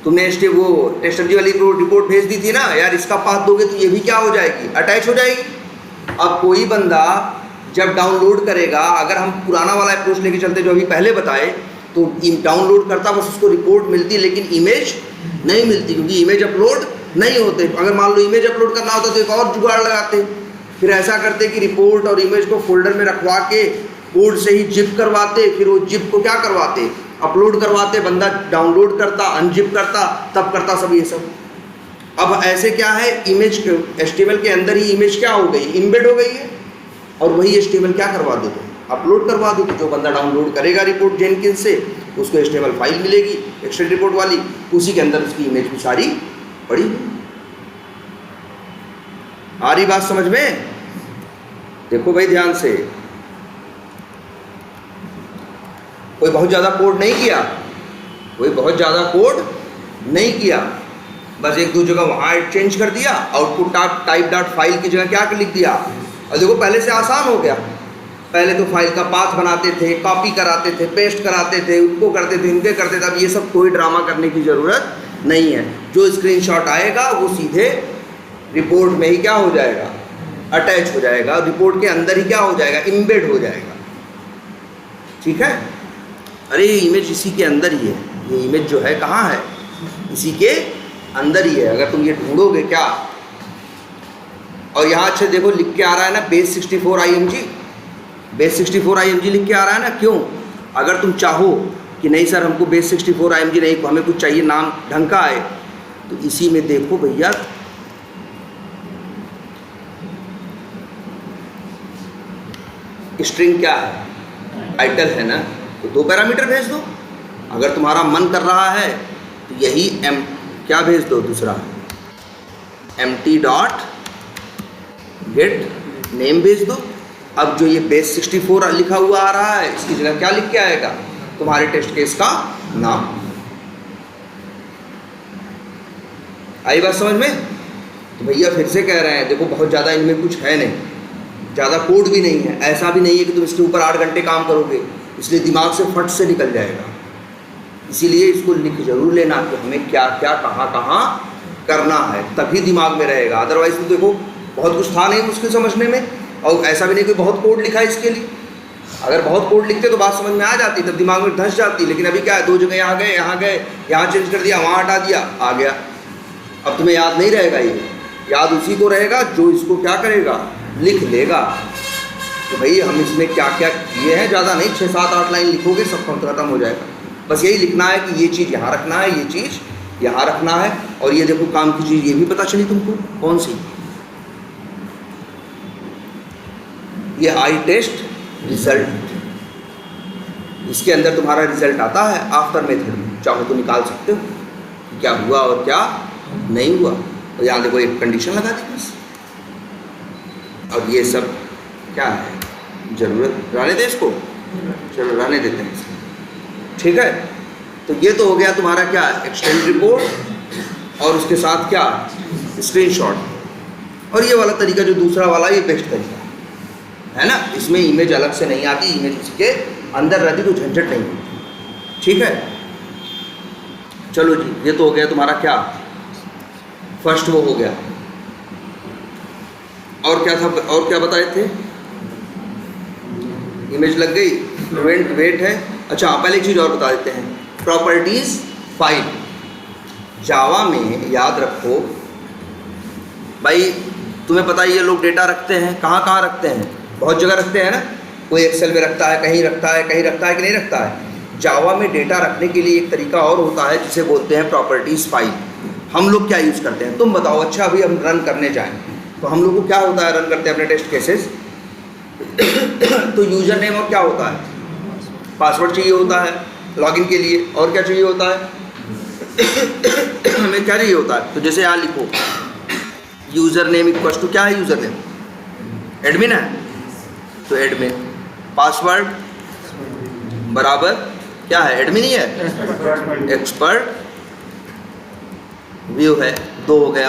तुमने, वो टेस्टर्जी वाली रिपोर्ट भेज दी थी ना यार, इसका पाथ दोगे तो ये भी क्या हो जाएगी, अटैच हो जाएगी। अब कोई बंदा जब डाउनलोड करेगा, अगर हम पुराना वाला अप्रोच लेके चलते जो अभी पहले बताए, तो डाउनलोड करता, बस उसको रिपोर्ट मिलती लेकिन इमेज नहीं मिलती, क्योंकि इमेज अपलोड नहीं होते। अगर मान लो इमेज अपलोड करना होता तो एक और जुगाड़ लगाते, फिर ऐसा करते कि रिपोर्ट और इमेज को फोल्डर में रखवा के कोड से ही जिप करवाते, फिर वो जिप को क्या करवाते, अपलोड करवाते, बंदा डाउनलोड करता, अनजिप करता, तब करता सब ये सब। अब ऐसे क्या है, इमेज HTML के अंदर ही इमेज क्या हो गई, इम्बेड हो गई है, और वही HTML क्या करवा दो, अपलोड करवा दो। जो बंदा डाउनलोड करेगा रिपोर्ट जेनकिंस से, उसको HTML फाइल मिलेगी एक्सटेंड रिपोर्ट वाली, उसी के अंदर उसकी इमेज भी सारी पड़ी हुई। आ रही बात समझ में? देखो भाई ध्यान से, कोई बहुत ज़्यादा कोड नहीं किया, कोई बहुत ज़्यादा कोड नहीं किया, बस एक दो जगह वहाँ चेंज कर दिया, आउटपुट टाइप डॉट फाइल की जगह क्या लिख दिया। और देखो पहले से आसान हो गया, पहले तो फाइल का पाथ बनाते थे, कॉपी कराते थे, पेस्ट कराते थे, उनको करते थे, इनके करते थे। अब ये सब कोई ड्रामा करने की ज़रूरत नहीं है। जो स्क्रीनशॉट आएगा वो सीधे रिपोर्ट में ही क्या हो जाएगा, अटैच हो जाएगा, रिपोर्ट के अंदर ही क्या हो जाएगा, इम्बेड हो जाएगा। ठीक है? अरे ये इमेज इसी के अंदर ही है, ये इमेज जो है कहाँ है, इसी के अंदर ही है। अगर तुम ये ढूंढोगे क्या, और यहाँ अच्छे देखो लिख के आ रहा है ना बेस 64 IMG, बेस 64 IMG लिख के आ रहा है ना। क्यों? अगर तुम चाहो कि नहीं सर हमको बेस 64 IMG नहीं, हमें कुछ चाहिए नाम ढंग का आए, तो इसी में देखो भैया स्ट्रिंग क्या है, टाइटल है ना, तो 2 पैरामीटर भेज दो। अगर तुम्हारा मन कर रहा है तो यही क्या भेज दो, दूसरा empty डॉट गेट नेम भेज दो। अब जो ये बेस 64 लिखा हुआ आ रहा है, इसकी जगह क्या लिख के आएगा, तुम्हारे टेस्ट केस का नाम। आई बात समझ में? तो भैया फिर से कह रहे हैं, देखो बहुत ज़्यादा इनमें कुछ है नहीं, ज़्यादा कोड भी नहीं है, ऐसा भी नहीं है कि तुम इसके ऊपर 8 घंटे काम करोगे, इसलिए दिमाग से फट से निकल जाएगा। इसीलिए इसको लिख जरूर लेना कि हमें क्या क्या कहाँ कहाँ करना है, तभी दिमाग में रहेगा। अदरवाइज तो देखो बहुत कुछ था नहीं मुश्किल समझने में, और ऐसा भी नहीं कि बहुत कोड लिखा है इसके लिए। अगर बहुत कोड लिखते तो बात समझ में आ जाती, तब दिमाग में धंस जाती। लेकिन अभी क्या है, 2 जगह यहाँ गए, यहाँ चेंज कर दिया, वहाँ हटा दिया, आ गया। अब तुम्हें याद नहीं रहेगा, ये याद उसी को रहेगा जो इसको क्या करेगा, लिख लेगा। तो भाई हम इसमें क्या क्या किए हैं, ज़्यादा नहीं, 6, 7, 8 लाइन लिखोगे सब खत्म हो जाएगा। बस यही लिखना है कि ये चीज़ यहाँ रखना है, ये चीज़ यहाँ रखना है। और ये देखो काम की चीज़ ये भी पता चली तुमको, कौन सी, ये आई टेस्ट रिजल्ट, इसके अंदर तुम्हारा रिजल्ट आता है आफ्टर मेथड में, चाहो तो निकाल सकते हो कि क्या हुआ और क्या नहीं हुआ। तो यहाँ देखो एक कंडीशन लगा दी बस। अब ये सब क्या है, ज़रूरत रहने दे इसको, चलो रहने देते हैं इसको। ठीक है? तो ये तो हो गया तुम्हारा क्या, एक्सटेंड रिपोर्ट और उसके साथ क्या, स्क्रीनशॉट। और ये वाला तरीका जो दूसरा वाला, ये बेस्ट तरीका है ना, इसमें इमेज अलग से नहीं आती, इमेज उसके अंदर रहती, तो झंझट नहीं होती। ठीक है? चलो जी, ये तो हो गया तुम्हारा क्या, फर्स्ट वो हो गया। और क्या था, और क्या बताए थे? इमेज लग गई, इवेंट वेट है। अच्छा पहले एक चीज़ और बता देते हैं, प्रॉपर्टीज़ फाइल। जावा में याद रखो भाई, तुम्हें पता ही है लोग डेटा रखते हैं, कहाँ कहाँ रखते हैं, बहुत जगह रखते हैं ना। कोई एक्सेल में रखता है, कहीं रखता है, कहीं रखता है कि नहीं रखता है। जावा में डेटा रखने के लिए एक तरीका और होता है जिसे बोलते हैं प्रॉपर्टीज़ फाइल। हम लोग क्या यूज़ करते हैं तुम बताओ। अच्छा अभी हम रन करने जाएं तो हम लोग को क्या होता है, रन करते हैं अपने टेस्ट केसेस तो यूज़र नेम और क्या होता है, पासवर्ड चाहिए होता है लॉगिन के लिए, और क्या चाहिए होता है हमें क्या चाहिए होता है। तो जैसे यहाँ लिखो यूज़र नेम इक्वल टू क्या है, यूज़र नेम एडमिन है तो एडमिन, पासवर्ड बराबर क्या है, एडमिन ही है, एक्सपर्ट व्यू है, 2 हो गए।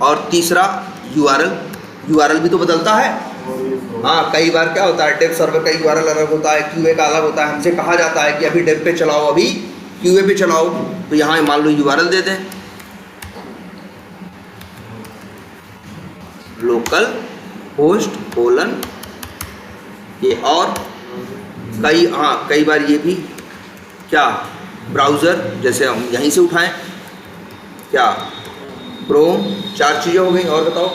और तीसरा यूआरएल भी तो बदलता है। हाँ कई बार क्या होता है, डेव सर्वर का यूआरएल अलग होता है, क्यूए का अलग होता है। हमसे कहा जाता है कि अभी डेव पे चलाओ, अभी क्यूए पे चलाओ, तो यहाँ मान लो यूआरएल दे दें लोकल होस्ट कोलन ये। और कई बार ये भी क्या, ब्राउज़र जैसे हम यहीं से उठाएं क्या, क्रोम, 4 चीज़ें हो गई। और बताओ,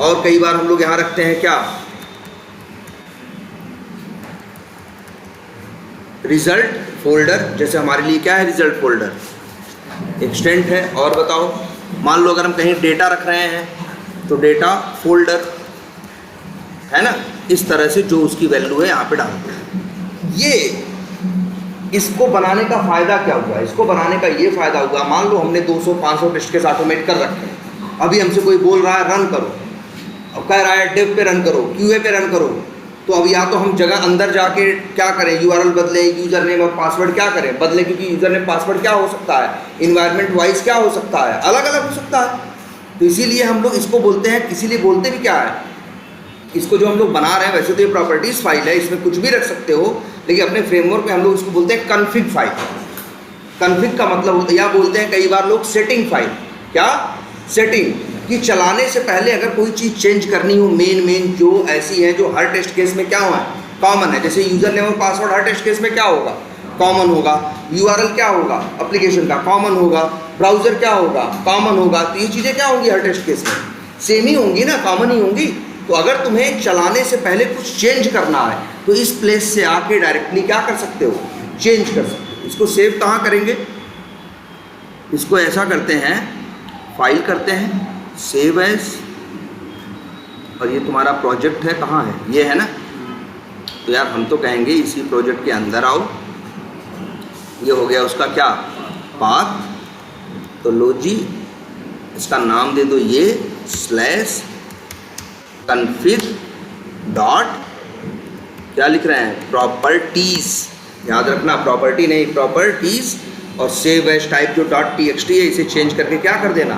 और कई बार हम लोग यहाँ रखते हैं क्या, रिजल्ट फोल्डर। जैसे हमारे लिए क्या है रिजल्ट फोल्डर, एक्सटेंट है। और बताओ, मान लो अगर हम कहीं डेटा रख रहे हैं तो डेटा फोल्डर है ना, इस तरह से जो उसकी वैल्यू है यहाँ पे डालते हैं। ये इसको बनाने का फ़ायदा क्या हुआ, इसको बनाने का ये फ़ायदा हुआ, मान लो हमने 200-500 टेस्ट केस ऑटोमेट कर रखे हैं। अभी हमसे कोई बोल रहा है रन करो, अब कह रहा है डेव पे रन करो, क्यूए पे रन करो, तो अब या तो हम जगह अंदर जाके क्या करें, यूआरएल बदलें, यूज़र नेम और पासवर्ड क्या करें, बदलें, क्योंकि यूज़र नेम पासवर्ड क्या हो सकता है, इन्वायरमेंट वाइज क्या हो सकता है, अलग अलग हो सकता है। तो इसीलिए हम लोग इसको बोलते हैं, इसीलिए बोलते भी क्या है, इसको जो हम लोग बना रहे हैं, वैसे तो ये प्रॉपर्टीज़ फाइल है, इसमें कुछ भी रख सकते हो, लेकिन अपने फ्रेमवर्क में हम लोग इसको बोलते हैं कॉन्फ़िग फाइल। कॉन्फ़िग का मतलब होता है, या बोलते हैं कई बार लोग सेटिंग फाइल। क्या, सेटिंग, कि चलाने से पहले अगर कोई चीज़ चेंज करनी हो, मेन जो ऐसी है जो हर टेस्ट केस में क्या हुआ है, कॉमन है। जैसे यूज़र नेम और पासवर्ड हर टेस्ट केस में क्या होगा, कॉमन होगा। यूआरएल क्या होगा, एप्लीकेशन का कॉमन होगा। ब्राउज़र क्या होगा, कॉमन होगा। तो ये चीज़ें क्या होंगी हर टेस्ट केस में, सेम ही होंगी ना, कॉमन ही होंगी। तो अगर तुम्हें चलाने से पहले कुछ चेंज करना है तो इस प्लेस से आके डायरेक्टली क्या कर सकते हो, चेंज कर सकते हो। इसको सेव कहाँ करेंगे, इसको ऐसा करते हैं, फाइल करते हैं, सेव एज, और ये तुम्हारा प्रोजेक्ट है, कहाँ है, ये है ना। तो यार हम तो कहेंगे इसी प्रोजेक्ट के अंदर आओ। ये हो गया उसका क्या, पाथ। तो लो जी, इसका नाम दे दो ये स्लैश config डॉट, क्या लिख रहे हैं, प्रॉपर्टीज़। याद रखना प्रॉपर्टी नहीं, प्रॉपर्टीज़। और सेव एज टाइप जो डॉट txt है, इसे चेंज करके क्या कर देना,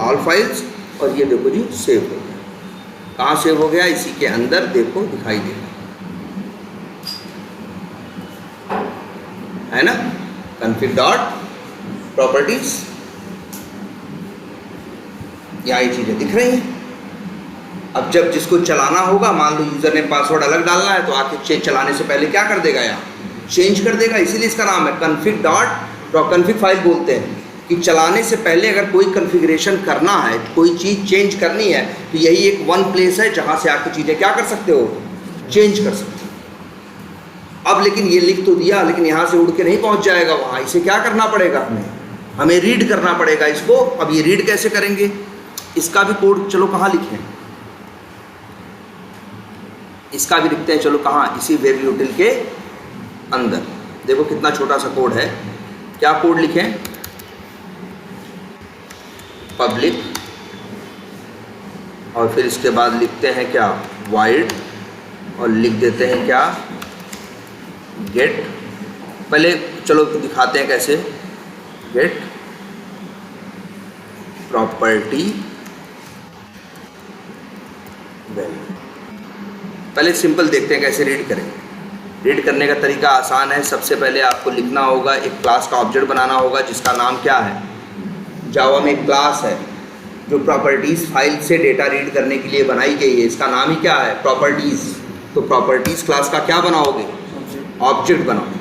ऑल फाइल्स। और ये देखो जी सेव हो गया। कहाँ सेव हो गया, इसी के अंदर देखो दिखाई देगा, है ना, config डॉट प्रॉपर्टीज़। यहाँ ये चीज़ें दिख रही हैं। अब जब जिसको चलाना होगा, मान लो यूज़र ने पासवर्ड अलग डालना है, तो आके चलाने से पहले क्या कर देगा, यहाँ चेंज कर देगा। इसीलिए इसका नाम है कॉन्फ़िग डॉट, कॉन्फ़िग फाइल बोलते हैं कि चलाने से पहले अगर कोई कॉन्फ़िगरेशन करना है, कोई चीज़ चेंज करनी है, तो यही एक वन प्लेस है जहाँ से आके चीज़ें क्या कर सकते हो, चेंज कर सकते हो। अब लेकिन ये लिख तो दिया, लेकिन यहाँ से उड़ के नहीं पहुँच जाएगा वहाँ, इसे क्या करना पड़ेगा, हमें रीड करना पड़ेगा इसको। अब ये रीड कैसे करेंगे, इसका भी कोड चलो कहाँ लिखें, इसका भी लिखते हैं, चलो कहाँ, इसी वेब यूटिल के अंदर। देखो कितना छोटा सा कोड है, क्या कोड लिखें, पब्लिक, और फिर इसके बाद लिखते हैं क्या, वाइड, और लिख देते हैं क्या, गेट। पहले चलो दिखाते हैं कैसे, गेट प्रॉपर्टी वैल्यू। पहले सिंपल देखते हैं कैसे रीड करें। रीड करने का तरीका आसान है। सबसे पहले आपको लिखना होगा, एक क्लास का ऑब्जेक्ट बनाना होगा जिसका नाम क्या है, जावा में एक क्लास है जो प्रॉपर्टीज़ फाइल से डेटा रीड करने के लिए बनाई गई है, इसका नाम ही क्या है? प्रॉपर्टीज़। तो प्रॉपर्टीज़ क्लास का क्या बनाओगे? ऑब्जेक्ट बनाओ।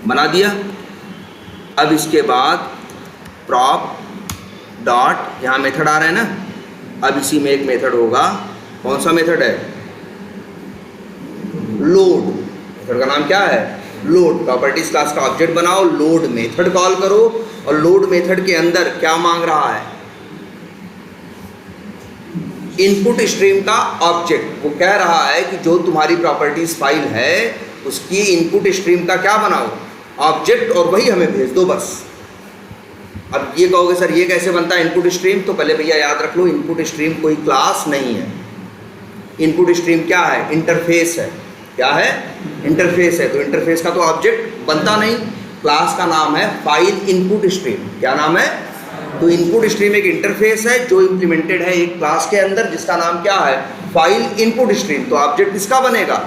बना दिया। अब इसके बाद प्रॉप डॉट, यहाँ मेथड आ रहा है ना, अब इसी में एक मेथड होगा। कौन सा मेथड है? लोड। मेथड का नाम क्या है? लोड। प्रॉपर्टीज क्लास का ऑब्जेक्ट बनाओ, लोड मेथड कॉल करो, और लोड मेथड के अंदर क्या मांग रहा है? इनपुट स्ट्रीम का ऑब्जेक्ट। वो कह रहा है कि जो तुम्हारी प्रॉपर्टीज फाइल है उसकी इनपुट स्ट्रीम का क्या बनाओ? ऑब्जेक्ट, और वही हमें भेज दो बस। अब ये कहोगे सर ये कैसे बनता है इनपुट स्ट्रीम? तो पहले भैया याद रख लो, इनपुट स्ट्रीम कोई क्लास नहीं है। इनपुट स्ट्रीम क्या है? इंटरफेस है। क्या है? इंटरफेस है। तो इंटरफेस का तो ऑब्जेक्ट बनता नहीं। क्लास का नाम है फाइल इनपुट स्ट्रीम। क्या नाम है? तो इनपुट स्ट्रीम एक इंटरफेस है जो इम्प्लीमेंटेड है एक क्लास के अंदर, जिसका नाम क्या है? File input stream. तो ऑब्जेक्ट किसका बनेगा?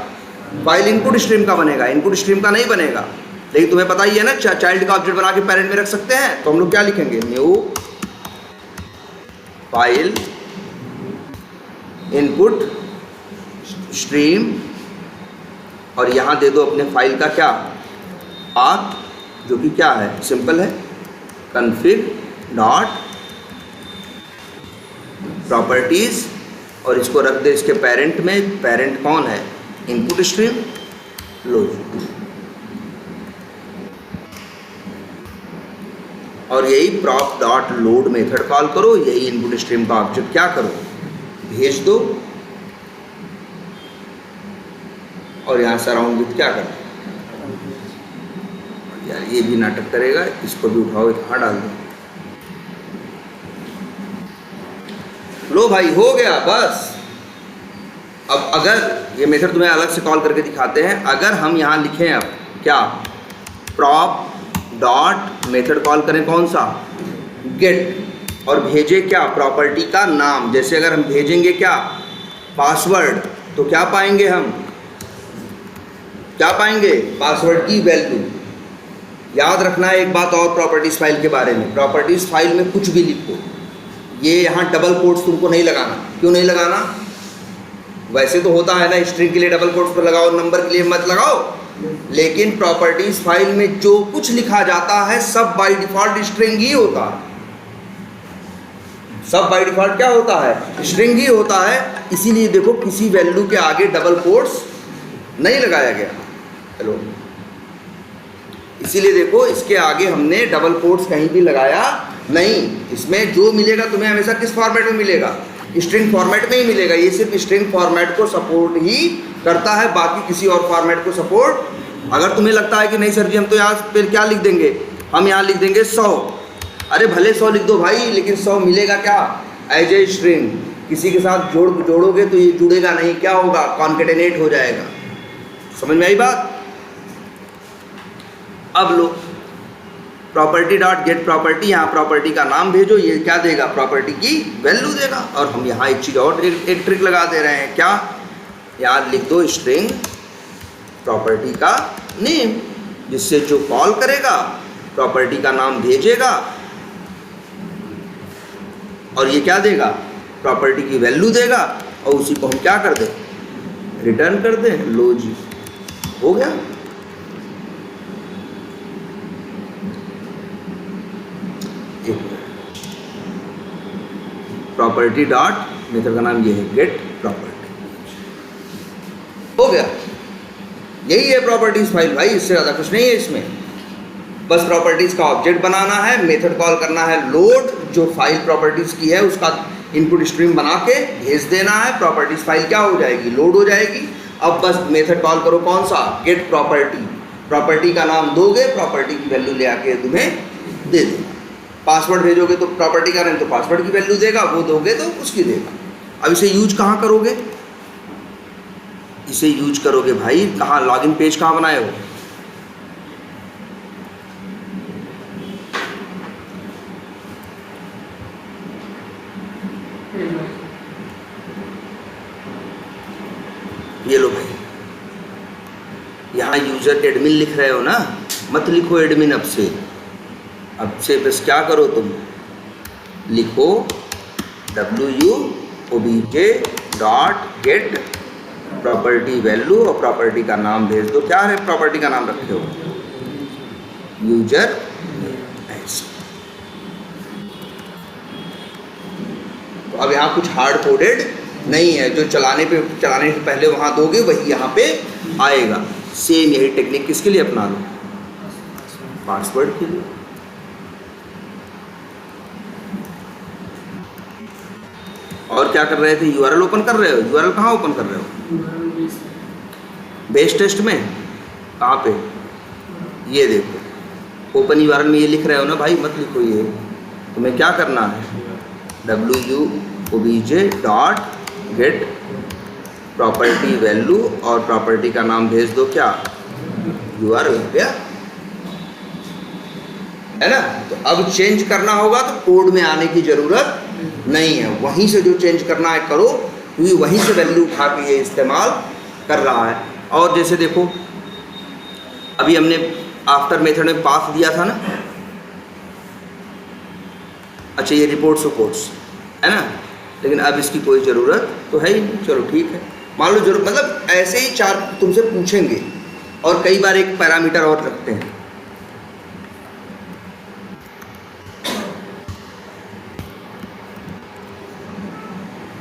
फाइल इनपुट स्ट्रीम का बनेगा, इनपुट स्ट्रीम का नहीं बनेगा। लेकिन तुम्हें पता ही है ना, चाइल्ड का ऑब्जेक्ट बना के पेरेंट में रख सकते हैं। तो हम लोग क्या लिखेंगे? न्यू फाइल इनपुट स्ट्रीम, और यहाँ दे दो अपने फाइल का क्या? पाथ, जो कि क्या है? सिंपल है, config डॉट प्रॉपर्टीज, और इसको रख दे इसके पेरेंट में। पेरेंट कौन है? Input stream load. और यही prop dot load method call करो, यही इनपुट स्ट्रीम का ऑब्जेक्ट क्या करो? भेज दो। और यहाँ सराउंड विथ क्या करो? यार ये भी नाटक करेगा, इसको भी उठाओ, यहाँ डाल दो। लो भाई हो गया बस। अब अगर ये मेथड तुम्हें अलग से कॉल करके दिखाते हैं, अगर हम यहाँ लिखें अब क्या? प्रॉप डॉट मेथड कॉल करें कौन सा? गेट, और भेजे क्या? प्रॉपर्टी का नाम। जैसे अगर हम भेजेंगे क्या? पासवर्ड, तो क्या पाएंगे हम? क्या पाएंगे? पासवर्ड की वैल्यू। याद रखना है एक बात और प्रॉपर्टीज फाइल के बारे में, प्रॉपर्टीज फाइल में कुछ भी लिखो, ये यहाँ डबल कोट्स तुमको नहीं लगाना। क्यों नहीं लगाना? वैसे तो होता है ना स्ट्रिंग के लिए डबल कोट्स पर लगाओ, नंबर के लिए मत लगाओ, लेकिन प्रॉपर्टीज फाइल में जो कुछ लिखा जाता है सब बाय डिफॉल्ट स्ट्रिंग ही होता है। सब बाय डिफॉल्ट क्या होता है? स्ट्रिंग ही होता है। इसीलिए देखो किसी वैल्यू के आगे डबल कोट्स नहीं लगाया गया। हेलो, इसीलिए देखो इसके आगे हमने डबल कोट्स कहीं भी लगाया नहीं। इसमें जो मिलेगा तुम्हें हमेशा किस फॉर्मेट में मिलेगा? स्ट्रिंग फॉर्मेट में ही मिलेगा। ये सिर्फ स्ट्रिंग फॉर्मेट को सपोर्ट ही करता है, बाकी किसी और फॉर्मेट को सपोर्ट। अगर तुम्हें लगता है कि नहीं सर जी हम तो यहाँ फिर क्या लिख देंगे, हम यहाँ लिख देंगे 100। अरे भले 100 लिख दो भाई, लेकिन 100 मिलेगा क्या? As a string. किसी के साथ जोड़ोगे तो ये जुड़ेगा नहीं, क्या होगा? कॉन्केटेनेट हो जाएगा। समझ में आई बात? अब लो प्रॉपर्टी डॉट गेट प्रॉपर्टी, यहाँ प्रॉपर्टी का नाम भेजो, ये क्या देगा? प्रॉपर्टी की वैल्यू देगा। और हम यहाँ एक चीज़ और एक ट्रिक लगा दे रहे हैं, क्या? यहाँ लिख दो स्ट्रिंग प्रॉपर्टी का नेम, जिससे जो कॉल करेगा प्रॉपर्टी का नाम भेजेगा, और ये क्या देगा? प्रॉपर्टी की वैल्यू देगा, और उसी को हम क्या कर दें? रिटर्न कर दें। लो जी, हो गया। प्रॉपर्टी डॉट मेथड का नाम ये है गेट प्रॉपर्टी। हो गया, यही है प्रॉपर्टीज फाइल भाई, इससे ज़्यादा कुछ नहीं है इसमें। बस प्रॉपर्टीज का ऑब्जेक्ट बनाना है, मेथड कॉल करना है लोड, जो फाइल प्रॉपर्टीज की है उसका इनपुट स्ट्रीम बना के भेज देना है। प्रॉपर्टीज फाइल क्या हो जाएगी? लोड हो जाएगी। अब बस मेथड कॉल करो कौन सा? Gate property. प्रॉपर्टी का नाम दोगे, प्रॉपर्टी की वैल्यू ले आके तुम्हें दे देगा। पासवर्ड भेजोगे तो प्रॉपर्टी का नाम, तो पासवर्ड की वैल्यू देगा, वो दोगे तो उसकी देगा। अब इसे यूज कहाँ करोगे? इसे यूज करोगे भाई कहाँ? लॉगिन पेज कहाँ बनाए हो? ये लो भाई, यहाँ यूजर एडमिन लिख रहे हो ना, मत लिखो एडमिन अब से, अब से बस क्या करो तुम, लिखो wubj.get प्रॉपर्टी वैल्यू और प्रॉपर्टी का नाम भेज दो। क्या है प्रॉपर्टी का नाम रखे हो, यूजर। तो अब यहाँ कुछ हार्ड कोडेड नहीं है, जो चलाने से पहले वहाँ दोगे वही यहाँ पे आएगा। सेम यही टेक्निक किसके लिए अपना लो, पासवर्ड के लिए। और क्या कर रहे थे, यूआरएल ओपन कर रहे हो। यूआरएल कहाँ ओपन कर रहे हो, बेस टेस्ट में। कहाँ पे, ये देखो ओपन यूआरएल में ये लिख रहे हो ना भाई, मत लिखो ये। तुम्हें क्या करना है, wubj.get प्रॉपर्टी वैल्यू और प्रॉपर्टी का नाम भेज दो, क्या, यूआरएल गया है ना। तो अब चेंज करना होगा तो कोड में आने की जरूरत नहीं है, वहीं से जो चेंज करना है करो, क्योंकि वहीं से वैल्यू उठा के ये इस्तेमाल कर रहा है। और जैसे देखो अभी हमने आफ्टर मेथड में पाथ दिया था ना, अच्छा ये रिपोर्ट्स है ना, लेकिन अब इसकी कोई ज़रूरत तो है ही नहीं। चलो ठीक है, मान लो जरूरत, मतलब ऐसे ही चार तुमसे पूछेंगे और कई बार एक पैरामीटर और रखते हैं।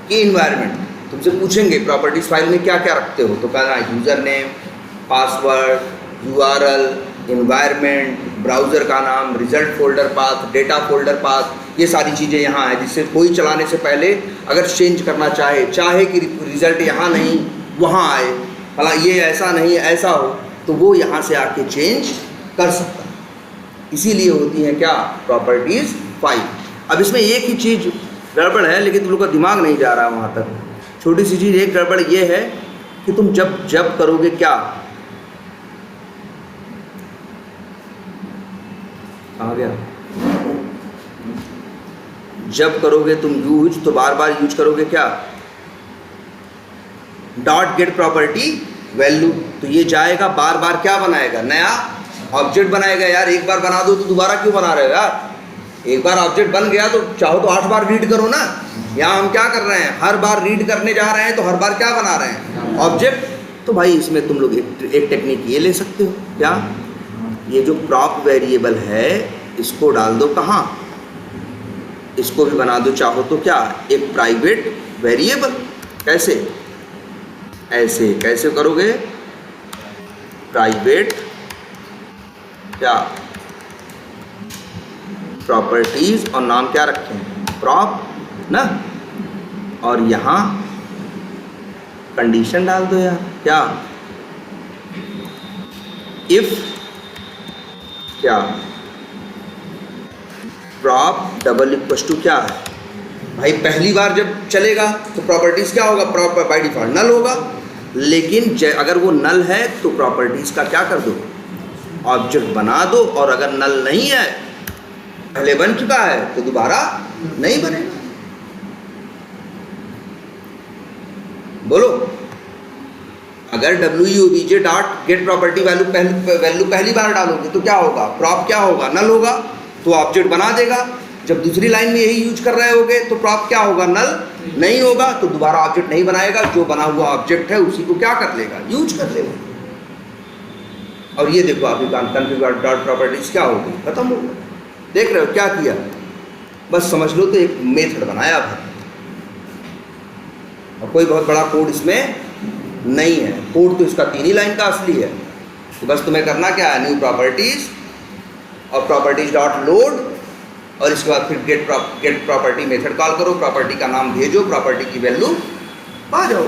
कि इन्वायरमेंट तुमसे पूछेंगे प्रॉपर्टीज फाइल में क्या क्या रखते हो, तो कहना user name, password, URL, environment, browser का नाम, result folder path, data folder path, ये सारी चीज़ें यहाँ है, जिससे कोई चलाने से पहले अगर चेंज करना चाहे कि रिजल्ट यहाँ नहीं वहाँ आए, भला ये ऐसा नहीं ऐसा हो, तो वो यहाँ से आके चेंज कर सकता है। इसीलिए होती है क्या, प्रॉपर्टीज़ फाइल। अब इसमें एक ही चीज़ गड़बड़ है, लेकिन तुम लोग का दिमाग नहीं जा रहा वहाँ तक। छोटी सी चीज़ एक गड़बड़ ये है कि तुम जब करोगे क्या, कहाँ गया, जब करोगे तुम यूज तो बार बार यूज करोगे क्या, डॉट गेट प्रॉपर्टी वैल्यू। तो ये जाएगा बार बार क्या बनाएगा, नया ऑब्जेक्ट बनाएगा। यार एक बार बना दो तो दोबारा क्यों बना रहे हो यार, एक बार ऑब्जेक्ट बन गया तो चाहो तो 8 बार रीड करो ना। यहाँ हम क्या कर रहे हैं, हर बार रीड करने जा रहे हैं, तो हर बार क्या बना रहे हैं, ऑब्जेक्ट। तो भाई इसमें तुम लोग एक टेक्निक ये ले सकते हो, क्या, ये जो प्रॉप वेरिएबल है इसको डाल दो कहाँ, इसको भी बना दो चाहो तो क्या, एक प्राइवेट वेरिएबल। कैसे, ऐसे कैसे करोगे, प्राइवेट क्या, प्रॉपर्टीज, और नाम क्या रखें, प्रॉप ना, और यहाँ कंडीशन डाल दो यार, क्या, इफ क्या, प्रॉप डबल इक्वल टू क्या है भाई, पहली बार जब चलेगा तो प्रॉपर्टीज क्या होगा, प्रॉप बाय डिफॉल्ट नल होगा। लेकिन अगर वो नल है तो प्रॉपर्टीज का क्या कर दो, ऑब्जेक्ट बना दो, और अगर नल नहीं है, पहले बन चुका है, तो दोबारा नहीं बनेगा। बोलो, अगर wubj.get प्रॉपर्टी वैल्यू पहली बार डालोगे तो क्या होगा, प्रॉप क्या होगा, नल होगा, तो ऑब्जेक्ट बना देगा। जब दूसरी लाइन में यही यूज कर रहे होगे तो प्रॉप क्या होगा, नल नहीं होगा, तो दोबारा ऑब्जेक्ट नहीं बनाएगा। जो बना हुआ ऑब्जेक्ट है उसी को क्या कर लेगा, यूज कर लेगा। और ये देखो अभी कॉन्फ़िगर डॉट प्रॉपर्टीज क्या होगी, खत्म हो गया। देख रहे हो क्या किया, बस समझ लो तो एक मेथड बनाया भाई, और कोई बहुत बड़ा कोड इसमें नहीं है। कोड तो इसका 3 ही लाइन का असली है। तो बस तुम्हें करना क्या है, न्यू प्रॉपर्टीज और प्रॉपर्टीज डॉट लोड, और इसके बाद फिर गेट प्रॉपर्टी मेथड कॉल करो, प्रॉपर्टी का नाम भेजो, प्रॉपर्टी की वैल्यू पा जाओ।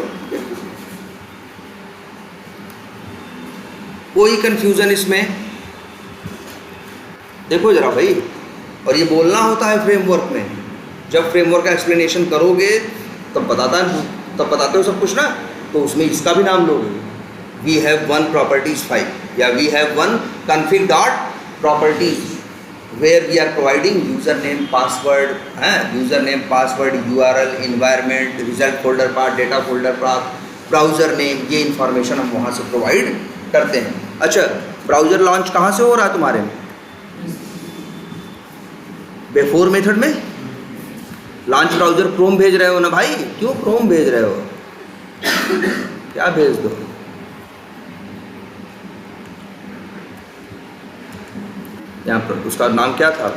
कोई कंफ्यूजन इसमें, देखो जरा भाई। और ये बोलना होता है फ्रेमवर्क में, जब फ्रेमवर्क का एक्सप्लेनेशन करोगे तब बताते हो सब कुछ ना, तो उसमें इसका भी नाम लोगे, we have one properties file, या we have one config dot properties where we are providing user name password, user name password, URL, environment, result folder path, data folder path, browser name, ये इन्फॉर्मेशन हम वहाँ से प्रोवाइड करते हैं। अच्छा, ब्राउज़र लॉन्च कहाँ से हो रहा है तुम्हारे में, बिफोर मेथड में लॉन्च ब्राउजर क्रोम भेज रहे हो ना भाई, क्यों क्रोम भेज रहे हो, क्या भेज दो। यहाँ पर उसका नाम क्या था,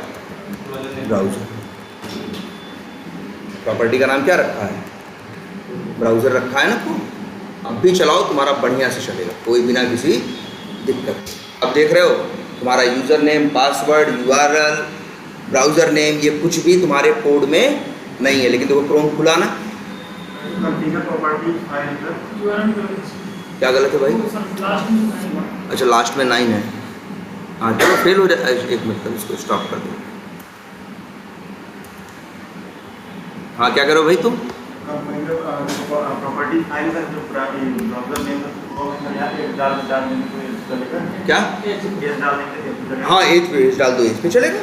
ब्राउजर। प्रॉपर्टी का नाम क्या रखा है, ब्राउजर रखा है ना। क्रोम अब भी चलाओ, तुम्हारा बढ़िया से चलेगा, कोई बिना किसी दिक्कत। अब देख रहे हो तुम्हारा user name, password, URL, browser name, ये कुछ भी तुम्हारे कोड में नहीं है। लेकिन देखो क्रोम खुला ना, क्या गलत है भाई? अच्छा लास्ट में 9 है, हाँ चलो फेल हो जाए। एक मिनट तक इसको स्टॉप कर दो। हाँ क्या करो भाई तुम, प्रॉपर्टी फाइल का जो ब्राउज़र नेम क्या? हाँ एज पे एज डाल दो, एज पे चलेगा।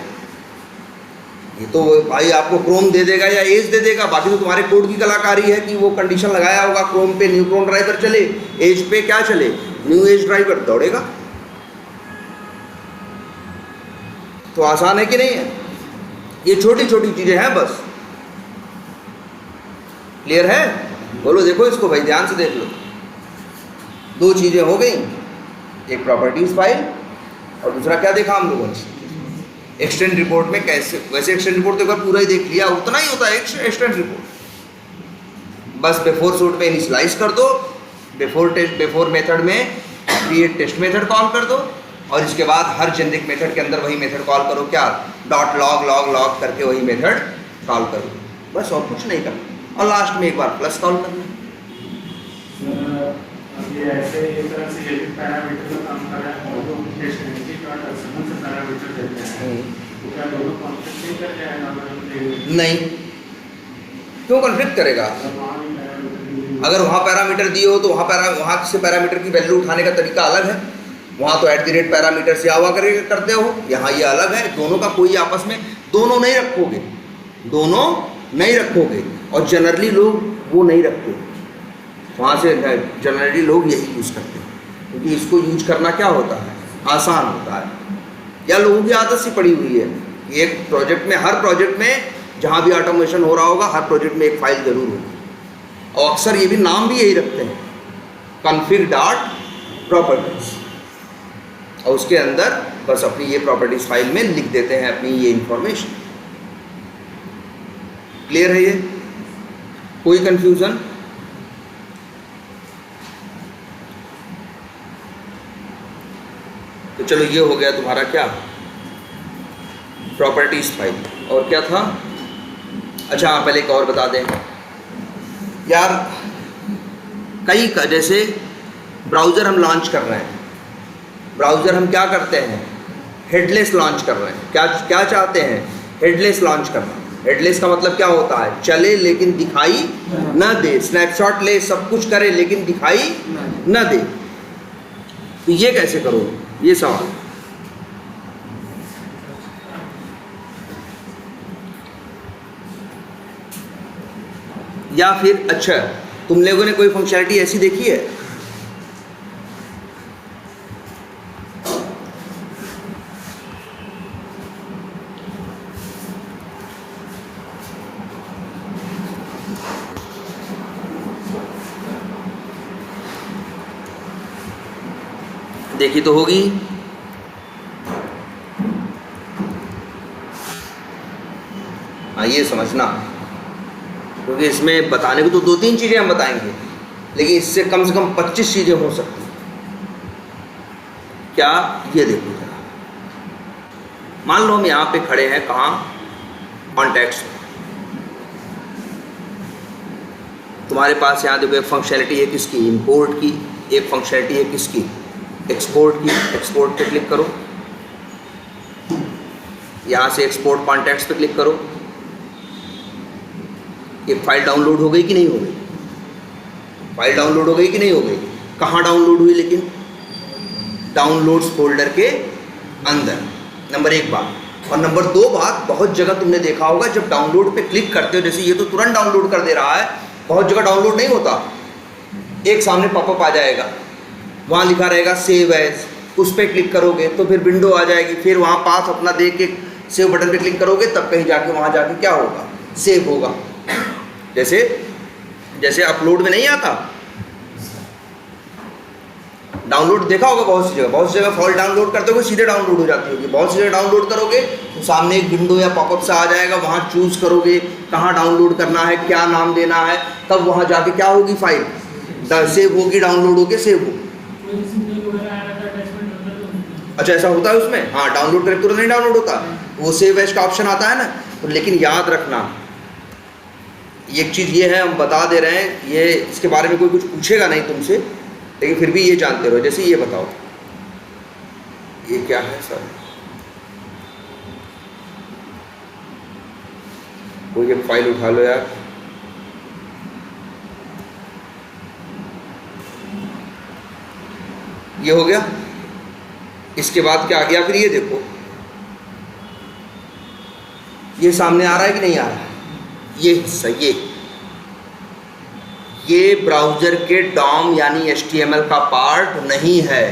ये तो भाई आपको क्रोम दे देगा या एज दे देगा, बाकी तो तुम्हारे कोड की कलाकारी है कि वो कंडीशन लगाया होगा क्रोम पे न्यू क्रोम ड्राइवर चले, एज पे क्या चले, न्यू एज ड्राइवर दौड़ेगा। तो आसान है कि नहीं है? ये छोटी छोटी चीजें हैं बस। क्लियर है? बोलो देखो इसको भाई, ध्यान से देख लो। 2 चीजें हो गई, एक प्रॉपर्टीज फाइल और दूसरा क्या देखा हम लोगों ने, एक्सटेंड रिपोर्ट में कैसे। वैसे एक्सटेंड रिपोर्ट तो एक बार पूरा ही देख लिया, उतना ही होता है एक्सटेंड रिपोर्ट। बस बिफोर सूट में इनिशियलाइज कर दो, बिफोर मेथड में क्रिएट टेस्ट मेथड कॉल कर दो, और इसके बाद हर जेनरिक मेथड के अंदर वही मेथड कॉल करो, क्या डॉट लॉग लॉग लॉग करके वही मेथड कॉल करो, बस और कुछ नहीं करना। और लास्ट में एक बार प्लस कॉल करना। ये ऐसे एक तरह से ये भी पैरामीटर का काम कर रहा है, और जो टेस्ट का समूह से पैरामीटर देते हैं, तो क्या दोनों कॉन्फ्लिक्ट नहीं कर जाएगा अगर हम नहीं, क्यों कॉन्फ्लिक्ट करेगा? अगर वहाँ पैरामीटर दिए हो तो वहाँ से पैरामीटर की वैल्यू उठाने का तरीका अलग है। वहाँ तो @ पैरामीटर से आवा करते हो, यहाँ ये अलग है। दोनों का कोई आपस में दोनों नहीं रखोगे, दोनों नहीं रखोगे, और जनरली लोग वो नहीं रखते। वहाँ से जनरली लोग यही यूज़ करते हैं, क्योंकि इसको यूज करना क्या होता है, आसान होता है, या लोगों की आदत सी पड़ी हुई है। एक प्रोजेक्ट में, हर प्रोजेक्ट में जहाँ भी ऑटोमेशन हो रहा होगा, हर प्रोजेक्ट में एक फाइल जरूर होगी, और अक्सर ये भी नाम भी यही रखते हैं, config डॉट प्रॉपर्टीज, और उसके अंदर बस अपनी ये प्रॉपर्टीज फाइल में लिख देते हैं अपनी ये इंफॉर्मेशन। क्लियर है ये? कोई कंफ्यूजन? तो चलो ये हो गया तुम्हारा क्या, प्रॉपर्टीज फाइल। और क्या था, अच्छा हाँ पहले एक और बता दें यार, कई जैसे ब्राउज़र हम लॉन्च कर रहे हैं, ब्राउज़र हम क्या करते हैं, हेडलेस लॉन्च कर रहे हैं। क्या क्या चाहते हैं, हेडलेस लॉन्च करना। हेडलेस का मतलब क्या होता है, चले लेकिन दिखाई न दे, स्नैपशॉट ले, सब कुछ करे लेकिन दिखाई न दे। तो ये कैसे करो, ये सवाल। या फिर अच्छा तुम लोगों ने कोई फंक्शनलिटी ऐसी देखी है, देखी तो होगी। हाँ ये समझना, क्योंकि इसमें बताने को तो 2-3 चीज़ें हम बताएंगे, लेकिन इससे कम से कम 25 चीज़ें हो सकती हैं। क्या, ये देखो जरा, मान लो हम यहाँ पे खड़े हैं, कहाँ, कॉन्टेक्स्ट में। तुम्हारे पास यहाँ देखो एक फंक्शनलिटी है किसकी, इंपोर्ट की, एक फंक्शनलिटी है किसकी, एक्सपोर्ट की। एक्सपोर्ट पे क्लिक करो, यहाँ से एक्सपोर्ट कॉन्टेक्स्ट पे क्लिक करो। एक फाइल डाउनलोड हो गई कि नहीं हो गई, फाइल डाउनलोड हो गई कि नहीं हो गई, कहाँ डाउनलोड हुई, लेकिन डाउनलोड्स फोल्डर के अंदर, नंबर 1 बात। और नंबर 2 बात, बहुत जगह तुमने देखा होगा जब डाउनलोड पे क्लिक करते हो, जैसे ये तो तुरंत डाउनलोड कर दे रहा है, बहुत जगह डाउनलोड नहीं होता, एक सामने पॉपअप आ जाएगा, वहाँ लिखा रहेगा सेव एज, उस पर क्लिक करोगे तो फिर विंडो आ जाएगी, फिर वहाँ पाथ अपना दे के सेव बटन पे क्लिक करोगे तब कहीं जाके वहाँ जाके क्या होगा, सेव होगा। जैसे अपलोड में नहीं आता, डाउनलोड देखा होगा बहुत सी जगह फाइल डाउनलोड करते हो सीधे डाउनलोड हो जाती होगी। बहुत सी जगह डाउनलोड करोगे तो सामने एक विंडो या पॉपअप सा आ जाएगा, वहाँ चूज़ करोगे कहाँ डाउनलोड करना है, क्या नाम देना है, तब वहाँ जाके क्या होगी, फाइल सेव होगी, डाउनलोड होके सेव होगी। अच्छा ऐसा होता है उसमें, हाँ डाउनलोड करके तुरंत नहीं डाउनलोड होता, वो सेव एज का ऑप्शन आता है ना। तो लेकिन याद रखना एक चीज़ ये है, हम बता दे रहे हैं, ये इसके बारे में कोई कुछ पूछेगा नहीं तुमसे, लेकिन फिर भी ये जानते रहो। जैसे ये बताओ, ये क्या है सर, कोई एक फाइल उठा लो यार, ये हो गया। इसके बाद क्या आ गया, फिर ये देखो, ये सामने आ रहा है कि नहीं आ रहा है, ये हिस्सा, ये ब्राउज़र के डॉम यानी HTML का पार्ट नहीं है।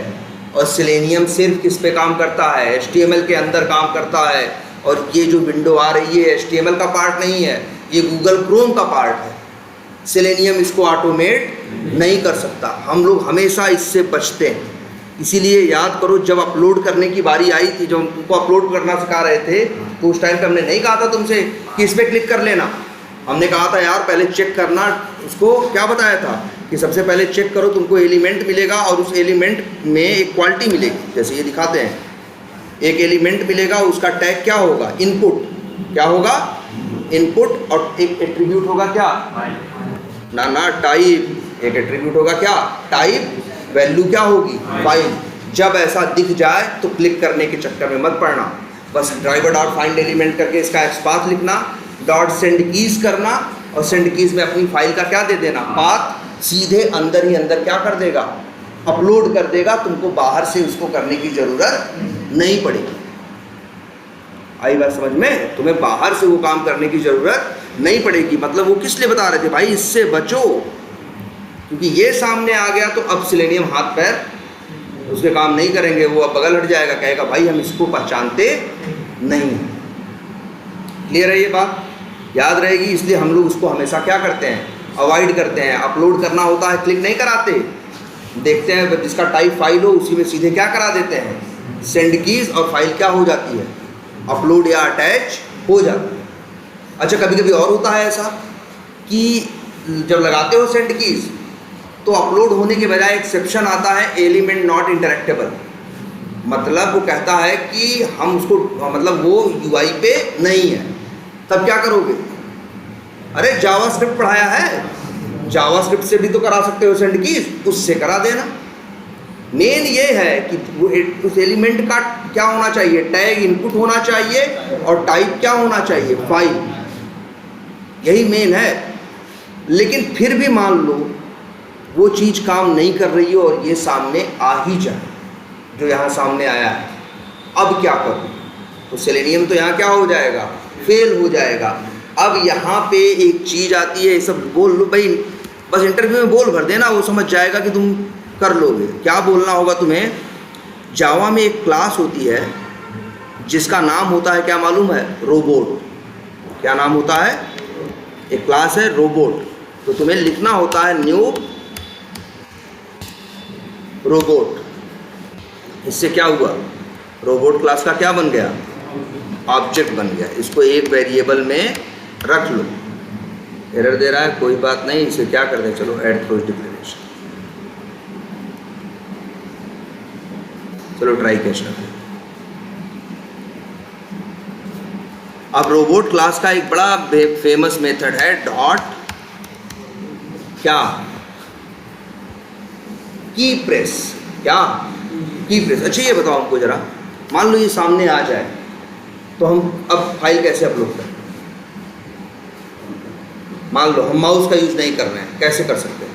और सेलेनियम सिर्फ किस पे काम करता है, HTML के अंदर काम करता है। और ये जो विंडो आ रही है HTML का पार्ट नहीं है, ये गूगल क्रोम का पार्ट है। सेलेनियम इसको ऑटोमेट नहीं कर सकता, हम लोग हमेशा इससे बचते हैं। इसीलिए याद करो, जब अपलोड करने की बारी आई थी, जब तुमको अपलोड करना सिखा रहे थे, तो उस टाइम पे हमने नहीं कहा था तुमसे कि इस पर क्लिक कर लेना। हमने कहा था यार पहले चेक करना, उसको क्या बताया था कि सबसे पहले चेक करो, तुमको एलिमेंट मिलेगा और उस एलिमेंट में एक क्वालिटी मिलेगी। जैसे ये दिखाते हैं, एक एलिमेंट मिलेगा, उसका टैग क्या होगा, इनपुट, क्या होगा, इनपुट, और एक एट्रीब्यूट होगा क्या, ना टाइप, एक एट्रीब्यूट होगा क्या, टाइप, वैल्यू क्या होगी, फाइल। जब ऐसा दिख जाए तो क्लिक करने के चक्कर में मत पड़ना, bus driver dot find element करके इसका एक्सपाथ लिखना, डॉट सेंड कीज करना, और सेंड कीज में अपनी फाइल का क्या दे देना, पाथ, सीधे अंदर ही अंदर क्या कर देगा, अपलोड कर देगा। तुमको बाहर से उसको करने की ज़रूरत नहीं पड़ेगी। आई बात समझ में, तुम्हें बाहर से वो काम करने की ज़रूरत नहीं पड़ेगी। मतलब वो किस लिए बता रहे थे भाई, इससे बचो, क्योंकि ये सामने आ गया तो अब सेलेनियम हाथ पैर उसके काम नहीं करेंगे, वो अब बगल हट जाएगा, कहेगा भाई हम इसको पहचानते नहीं। क्लियर है ये बात, याद रहेगी। इसलिए हम लोग उसको हमेशा क्या करते हैं, अवॉइड करते हैं। अपलोड करना होता है क्लिक नहीं कराते, देखते हैं जिसका टाइप फाइल हो उसी में सीधे क्या करा देते हैं, सेंड कीज, और फाइल क्या हो जाती है, अपलोड या अटैच हो जाती है। अच्छा कभी कभी और होता है ऐसा कि जब लगाते हो सेंड कीज तो अपलोड होने के बजाय एक्सेप्शन आता है, एलिमेंट नॉट इंटरेक्टेबल। मतलब वो कहता है कि हम उसको, मतलब वो UI पे नहीं है। तब क्या करोगे, अरे जावास्क्रिप्ट पढ़ाया है, जावास्क्रिप्ट से भी तो करा सकते हो सेंड कीज, उससे करा देना। मेन ये है कि वो उस एलिमेंट का क्या होना चाहिए, टैग इनपुट होना चाहिए, और टाइप क्या होना चाहिए, फाइल। यही मेन है। लेकिन फिर भी मान लो वो चीज़ काम नहीं कर रही हो और ये सामने आ ही जाए, जो यहाँ सामने आया है, अब क्या करूँ, तो सेलेनियम तो यहाँ क्या हो जाएगा, फेल हो जाएगा। अब यहाँ पे एक चीज़ आती है, ये सब बोल लो भाई, बस इंटरव्यू में बोल भर देना, वो समझ जाएगा कि तुम कर लोगे। क्या बोलना होगा तुम्हें, जावा में एक क्लास होती है जिसका नाम होता है क्या मालूम है, रोबोट। क्या नाम होता है, एक क्लास है रोबोट। तो तुम्हें लिखना होता है न्यू रोबोट। इससे क्या हुआ, रोबोट क्लास का क्या बन गया, ऑब्जेक्ट बन गया। इसको एक वेरिएबल में रख लो। एरर दे रहा है, कोई बात नहीं, इसे क्या कर दें, चलो ऐड थ्रोज डिक्लेरेशन, चलो ट्राई कैच करते हैं। अब रोबोट क्लास का एक बड़ा फेमस मेथड है डॉट क्या, की प्रेस। क्या, की प्रेस। अच्छा ये बताओ हमको जरा, मान लो ये सामने आ जाए तो हम अब फाइल कैसे अपलोड करें। मान लो हम माउस का यूज नहीं कर रहे हैं, कैसे कर सकते हैं,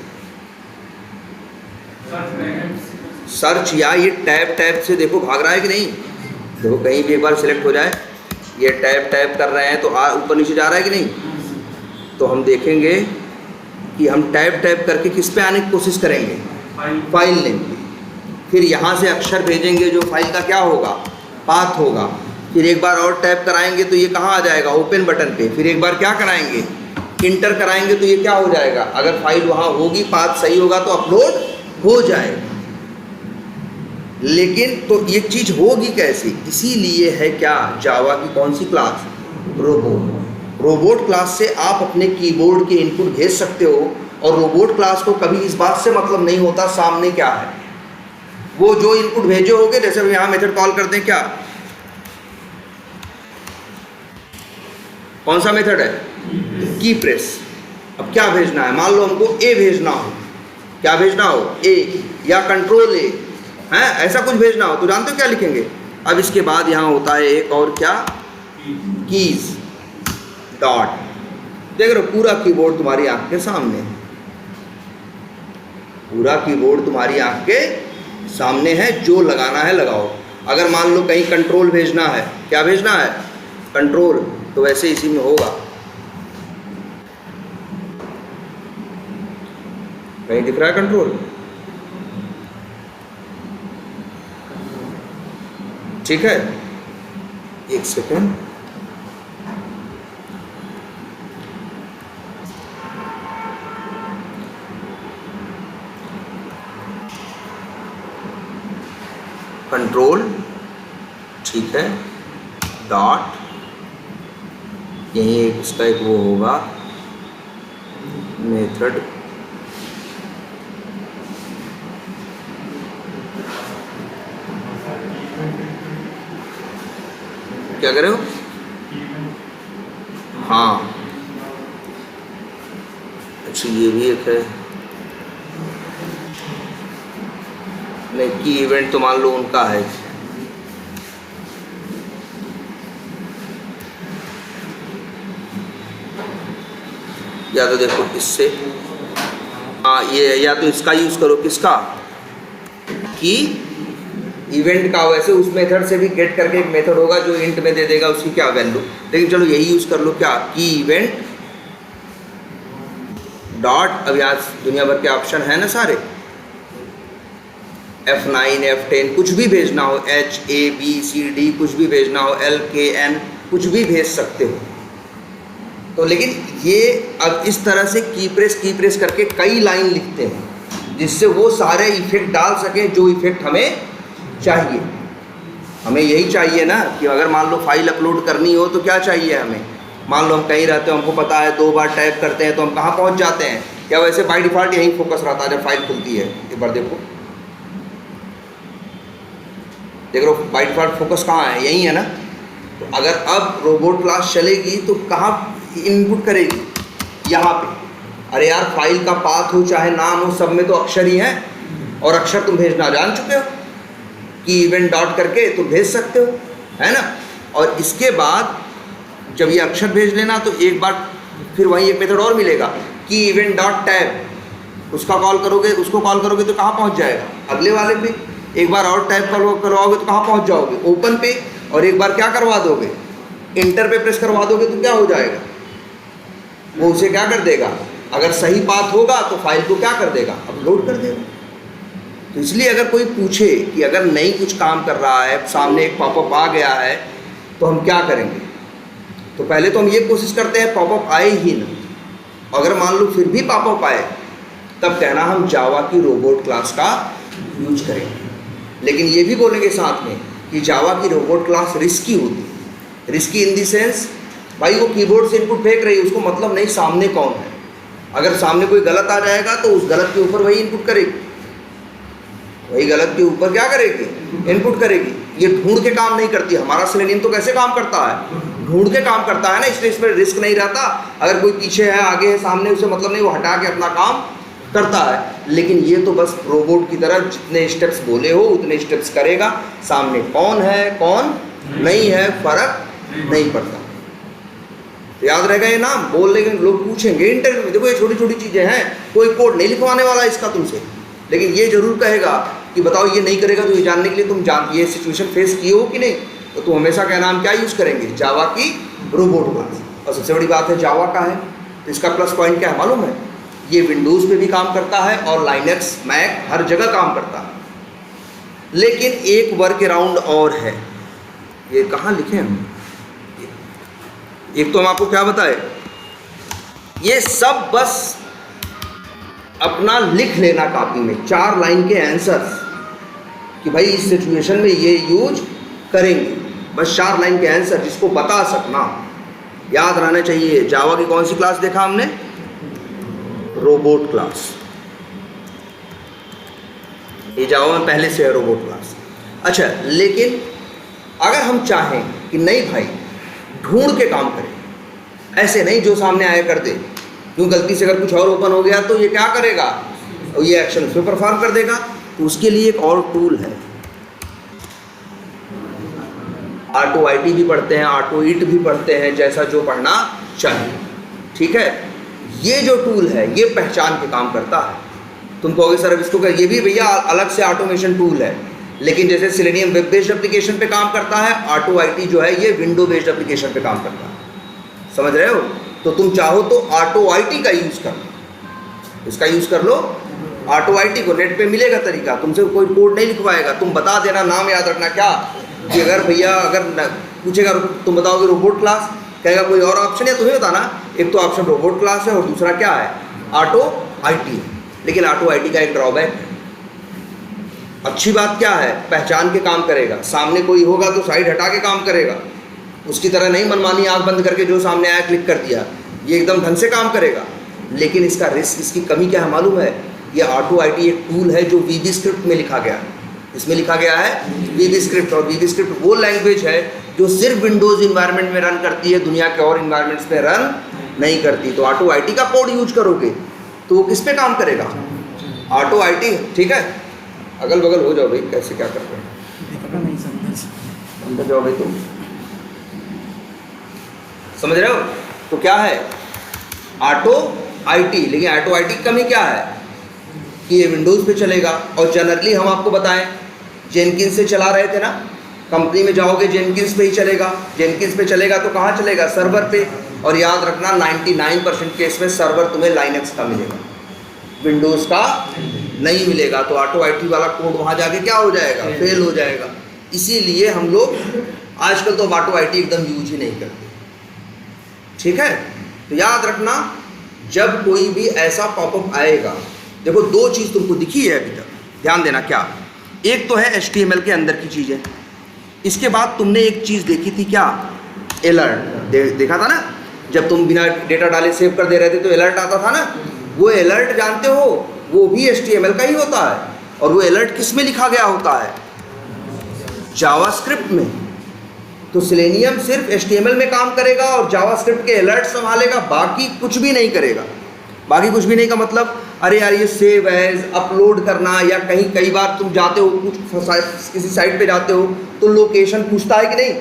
सर्च, या ये टैब टैब से देखो भाग रहा है कि नहीं, देखो कहीं भी एक बार सिलेक्ट हो जाए, ये टैब टैब कर रहे हैं तो ऊपर नीचे जा रहा है कि नहीं। तो हम देखेंगे कि हम टैब टैब करके किस पे आने की कोशिश करेंगे, फाइल नेम पे। फिर यहाँ से अक्षर भेजेंगे जो फाइल का क्या होगा, पाथ होगा। फिर एक बार और टैप कराएंगे तो ये कहाँ आ जाएगा, ओपन बटन पे। फिर एक बार क्या कराएंगे, इंटर कराएंगे तो ये क्या हो जाएगा, अगर फाइल वहाँ होगी, पाथ सही होगा तो अपलोड हो जाएगा। लेकिन तो ये चीज़ होगी कैसे, इसीलिए है क्या, जावा की कौन सी क्लास, रोबोट। रोबोट क्लास से आप अपने कीबोर्ड के इनपुट भेज सकते हो, और रोबोट क्लास को कभी इस बात से मतलब नहीं होता सामने क्या है, वो जो इनपुट भेजे होगे, जैसे हम यहाँ मेथड कॉल करते हैं, क्या कौन सा मेथड है, की प्रेस। अब क्या भेजना है, मान लो हमको ए भेजना हो, क्या भेजना हो, ए या कंट्रोल ए है, ऐसा कुछ भेजना हो तो जानते हो क्या लिखेंगे। अब इसके बाद यहाँ होता है एक और क्या, कीज डॉट। देख रहे हो पूरा कीबोर्ड तुम्हारी आंख के सामने, पूरा कीबोर्ड तुम्हारी आंख के सामने है, जो लगाना है लगाओ। अगर मान लो कहीं कंट्रोल भेजना है, क्या भेजना है, कंट्रोल, तो वैसे इसी में होगा, कहीं दिख रहा है कंट्रोल, ठीक है। एक सेकेंड, कंट्रोल, ठीक है, डॉट, यहीं एक इसका एक वो होगा मेथड, क्या कर रहे हो, हाँ अच्छा ये भी एक है, नहीं की इवेंट तो मान लो उनका है, या तो देखो इससे, हाँ ये, या तो इसका यूज़ करो, किसका, की इवेंट का। वैसे उस मेथड से भी गेट करके एक मेथड होगा जो इंट में दे देगा उसकी क्या वैल्यू, लेकिन चलो यही यूज़ कर लो, क्या, की इवेंट डॉट। अब यहाँ दुनिया भर के ऑप्शन है ना सारे, F9 F10 कुछ भी भेजना हो, HABCD कुछ भी भेजना हो, LKN कुछ भी भेज सकते हो। तो लेकिन ये अब इस तरह से की प्रेस करके कई लाइन लिखते हैं, जिससे वो सारे इफेक्ट डाल सकें जो इफेक्ट हमें चाहिए। हमें यही चाहिए ना कि अगर मान लो फाइल अपलोड करनी हो तो क्या चाहिए हमें, मान लो हम कहीं रहते हो, हमको पता है 2 बार टाइप करते हैं तो हम कहाँ पहुँच जाते हैं, क्या वैसे बाय डिफ़ॉल्ट यहीं फोकस रहता है जब फाइल खुलती है। एक बार देखो, देख लो बाय डिफ़ॉल्ट फोकस कहाँ है, यहीं है ना। तो अगर अब रोबोट क्लास चलेगी तो कहाँ इनपुट करेगी, यहाँ पे। अरे यार फाइल का पाथ हो चाहे नाम हो, सब में तो अक्षर ही हैं, और अक्षर तुम भेजना जान चुके हो, कि इवेंट डॉट करके तुम भेज सकते हो, है ना। और इसके बाद जब ये अक्षर भेज लेना तो एक बार फिर वहीं एक मेथड और मिलेगा, कि इवेंट डॉट टैब, उसका कॉल करोगे, उसको कॉल करोगे तो कहाँ पहुँच जाएगा, अगले वाले पे। एक बार और टैब करवाओगे तो कहाँ पहुँच जाओगे, ओपन पे। और एक बार क्या करवा दोगे, इंटर पे प्रेस करवा दोगे तो क्या हो जाएगा, वो उसे क्या कर देगा, अगर सही पाथ होगा तो फाइल को क्या कर देगा, अपलोड कर देगा। तो इसलिए अगर कोई पूछे कि अगर नहीं कुछ काम कर रहा है, सामने एक पॉपअप आ गया है तो हम क्या करेंगे, तो पहले तो हम ये कोशिश करते हैं पॉपअप आए ही ना। अगर मान लो फिर भी पॉपअप आए तब कहना हम जावा की रोबोट क्लास का यूज करेंगे। लेकिन ये भी बोलेंगे साथ में कि जावा की रोबोट क्लास रिस्की होती है। रिस्की इन दी सेंस, भाई वो कीबोर्ड से इनपुट फेंक रही है, उसको मतलब नहीं सामने कौन है। अगर सामने कोई गलत आ जाएगा तो उस गलत के ऊपर वही इनपुट करेगी, वही गलत के ऊपर क्या करेगी, इनपुट करेगी। ये ढूंढ के काम नहीं करती। हमारा सेलेनियम तो कैसे काम करता है, ढूंढ के काम करता है ना, इसलिए इसमें रिस्क नहीं रहता। अगर कोई पीछे है, आगे है, सामने, उसे मतलब नहीं, वो हटा के अपना काम करता है। लेकिन ये तो बस रोबोट की तरह जितने स्टेप्स बोले हो उतने स्टेप्स करेगा, सामने कौन है कौन नहीं है फर्क नहीं पड़ता। तो याद रहेगा ये नाम, बोल लेंगे लोग, पूछेंगे इंटरव्यू में, देखो ये छोटी छोटी चीज़ें हैं, कोई कोड नहीं लिखवाने वाला इसका तुमसे, लेकिन ये जरूर कहेगा कि बताओ ये नहीं करेगा तो ये जानने के लिए तुम ये सिचुएशन फेस किए हो कि नहीं। तो तुम हमेशा कहना हम क्या यूज़ करेंगे, जावा की रोबोट क्लास। और सबसे बड़ी बात है जावा का है, तो इसका प्लस पॉइंट क्या है मालूम है, ये विंडोज़ पे भी काम करता है और लाइनक्स, मैक, हर जगह काम करता है। लेकिन एक वर्क अराउंड और है, ये कहाँ लिखे हम? एक तो हम आपको क्या बताए, ये सब बस अपना लिख लेना कापी में 4 लाइन के आंसर्स कि भाई इस सिचुएशन में ये यूज करेंगे, बस 4 लाइन के आंसर जिसको बता सकना, याद रहना चाहिए। जावा की कौन सी क्लास देखा हमने? Robot class. ये जावा में पहले से है रोबोट क्लास। अच्छा, लेकिन अगर हम चाहें कि नहीं भाई ढूंढ के काम करें, ऐसे नहीं जो सामने आया कर दे, क्यों गलती से अगर कुछ और ओपन हो गया तो ये क्या करेगा, और ये एक्शन उसमें परफॉर्म कर देगा, तो उसके लिए एक और टूल है। ऑटो IT भी पढ़ते हैं, ऑटो इट भी पढ़ते हैं, जैसा जो पढ़ना चाहिए, ठीक है। ये जो टूल है ये पहचान के काम करता है। तुम कहोगे सर अब इसको कर, ये भी भैया अलग से ऑटोमेशन टूल है, लेकिन जैसे सेलेनियम वेब बेस्ड एप्लीकेशन पे काम करता है, ऑटो IT जो है ये विंडो बेस्ड एप्लीकेशन पे काम करता है, समझ रहे हो। तो तुम चाहो तो ऑटो IT का यूज़ कर लो, इसका यूज़ कर लो। ऑटो IT को नेट पे मिलेगा तरीका, तुमसे कोई कोड नहीं लिखवाएगा, तुम बता देना, नाम याद रखना क्या कि अगर भैया अगर पूछेगा तुम बताओगे रोबोट क्लास, कहेगा कोई और ऑप्शन है, तुम्हें बताना एक तो ऑप्शन रोबोट क्लास है और दूसरा क्या है, ऑटो IT है। लेकिन ऑटो IT का एक ड्रॉबैक है। अच्छी बात क्या है, पहचान के काम करेगा, सामने कोई होगा तो साइड हटा के काम करेगा, उसकी तरह नहीं मनमानी आंख बंद करके जो सामने आया क्लिक कर दिया, ये एकदम ढंग से काम करेगा। लेकिन इसका रिस्क, इसकी कमी क्या है मालूम है, ये ऑटो IT एक टूल है जो VB स्क्रिप्ट में लिखा गया है। इसमें लिखा गया है VB स्क्रिप्ट, और VB स्क्रिप्ट वो लैंग्वेज है जो सिर्फ विंडोज़ इन्वायरमेंट में रन करती है, दुनिया के और इन्वायरमेंट्स में रन नहीं करती। तो ऑटो IT का कोड यूज करोगे तो वो किस पे काम करेगा, ऑटो IT, ठीक है। अगल बगल हो जाओ भाई, कैसे क्या कर रहे हैं, अंदर जाओ भाई तुम, समझ रहे हो। तो क्या है ऑटो IT, लेकिन ऑटो IT की कमी क्या है कि ये विंडोज़ पे चलेगा, और जनरली हम आपको बताएं जेनकिंस से चला रहे थे ना, कंपनी में जाओगे जेनकिंस पे ही चलेगा। जेनकिंस पे चलेगा तो कहाँ चलेगा, सर्वर पे। और याद रखना 99% केस में सर्वर तुम्हें लाइनक्स का मिलेगा, विंडोज़ का नहीं मिलेगा। तो ऑटो IT वाला कोड वहाँ जाके क्या हो जाएगा, फेल हो जाएगा। इसीलिए हम लोग आजकल तो ऑटो IT एकदम यूज ही नहीं करते, ठीक है। तो याद रखना जब कोई भी ऐसा पॉपअप आएगा, देखो 2 चीज़ तुमको दिखी है अभी तक, ध्यान देना क्या, एक तो है HTML के अंदर की चीज़ें, इसके बाद तुमने एक चीज़ देखी थी क्या, अलर्ट देखा था ना, जब तुम बिना डेटा डाले सेव कर दे रहे थे तो अलर्ट आता था ना, वो अलर्ट जानते हो वो भी HTML का ही होता है। और वो अलर्ट किस में लिखा गया होता है, जावास्क्रिप्ट में। तो सेलेनियम सिर्फ HTML में काम करेगा और जावास्क्रिप्ट के अलर्ट संभालेगा, बाकी कुछ भी नहीं करेगा। बाकी कुछ भी नहीं का मतलब, अरे यार ये सेव एज अपलोड करना, या कई बार तुम जाते हो कुछ किसी साइट पे जाते हो तो लोकेशन पूछता है कि नहीं,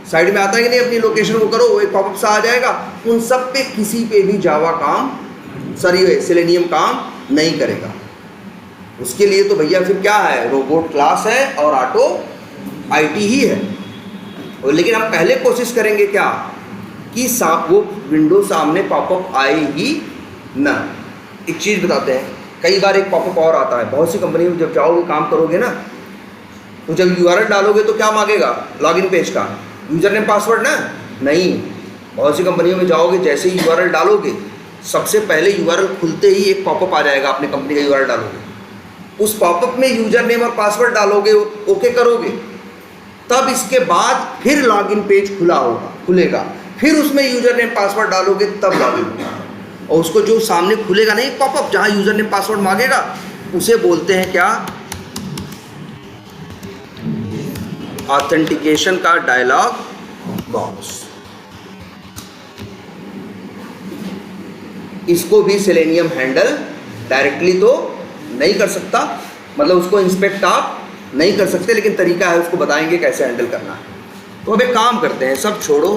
साइड में आता है कि नहीं, अपनी लोकेशन को करो, वो एक पॉपअप सा आ जाएगा। उन सब पे किसी पे भी जावा काम, सॉरी सेलेनियम काम नहीं करेगा। उसके लिए तो भैया फिर क्या है, रोबोट क्लास है और ऑटो IT ही है। और लेकिन हम पहले कोशिश करेंगे क्या कि वो विंडो सामने पॉपअप आए ही ना। एक चीज़ बताते हैं, कई बार एक पॉपअप और आता है, बहुत सी कंपनी में जब जाओगे काम करोगे ना, तो जब URL डालोगे तो क्या मांगेगा, लॉगिन पेज का यूज़र नेम पासवर्ड ना, नहीं। बहुत सी कंपनियों में जाओगे, जैसे ही URL डालोगे सबसे पहले URL खुलते ही एक पॉपअप आ जाएगा, अपनी कंपनी का URL डालोगे, उस पॉपअप में यूज़र नेम और पासवर्ड डालोगे, ओके करोगे, तब इसके बाद फिर लॉगिन पेज खुलेगा, फिर उसमें यूज़र नेम पासवर्ड डालोगे तब लॉगिन होगा। और उसको जो सामने खुलेगा नहीं पॉपअप जहाँ यूज़र नेम पासवर्ड मांगेगा, उसे बोलते हैं क्या, ऑथेंटिकेशन का डायलॉग बॉक्स। इसको भी सेलेनियम हैंडल डायरेक्टली तो नहीं कर सकता, मतलब उसको इंस्पेक्ट आप नहीं कर सकते, लेकिन तरीका है, उसको बताएंगे कैसे हैंडल करना है। तो अब एक काम करते हैं, सब छोड़ो,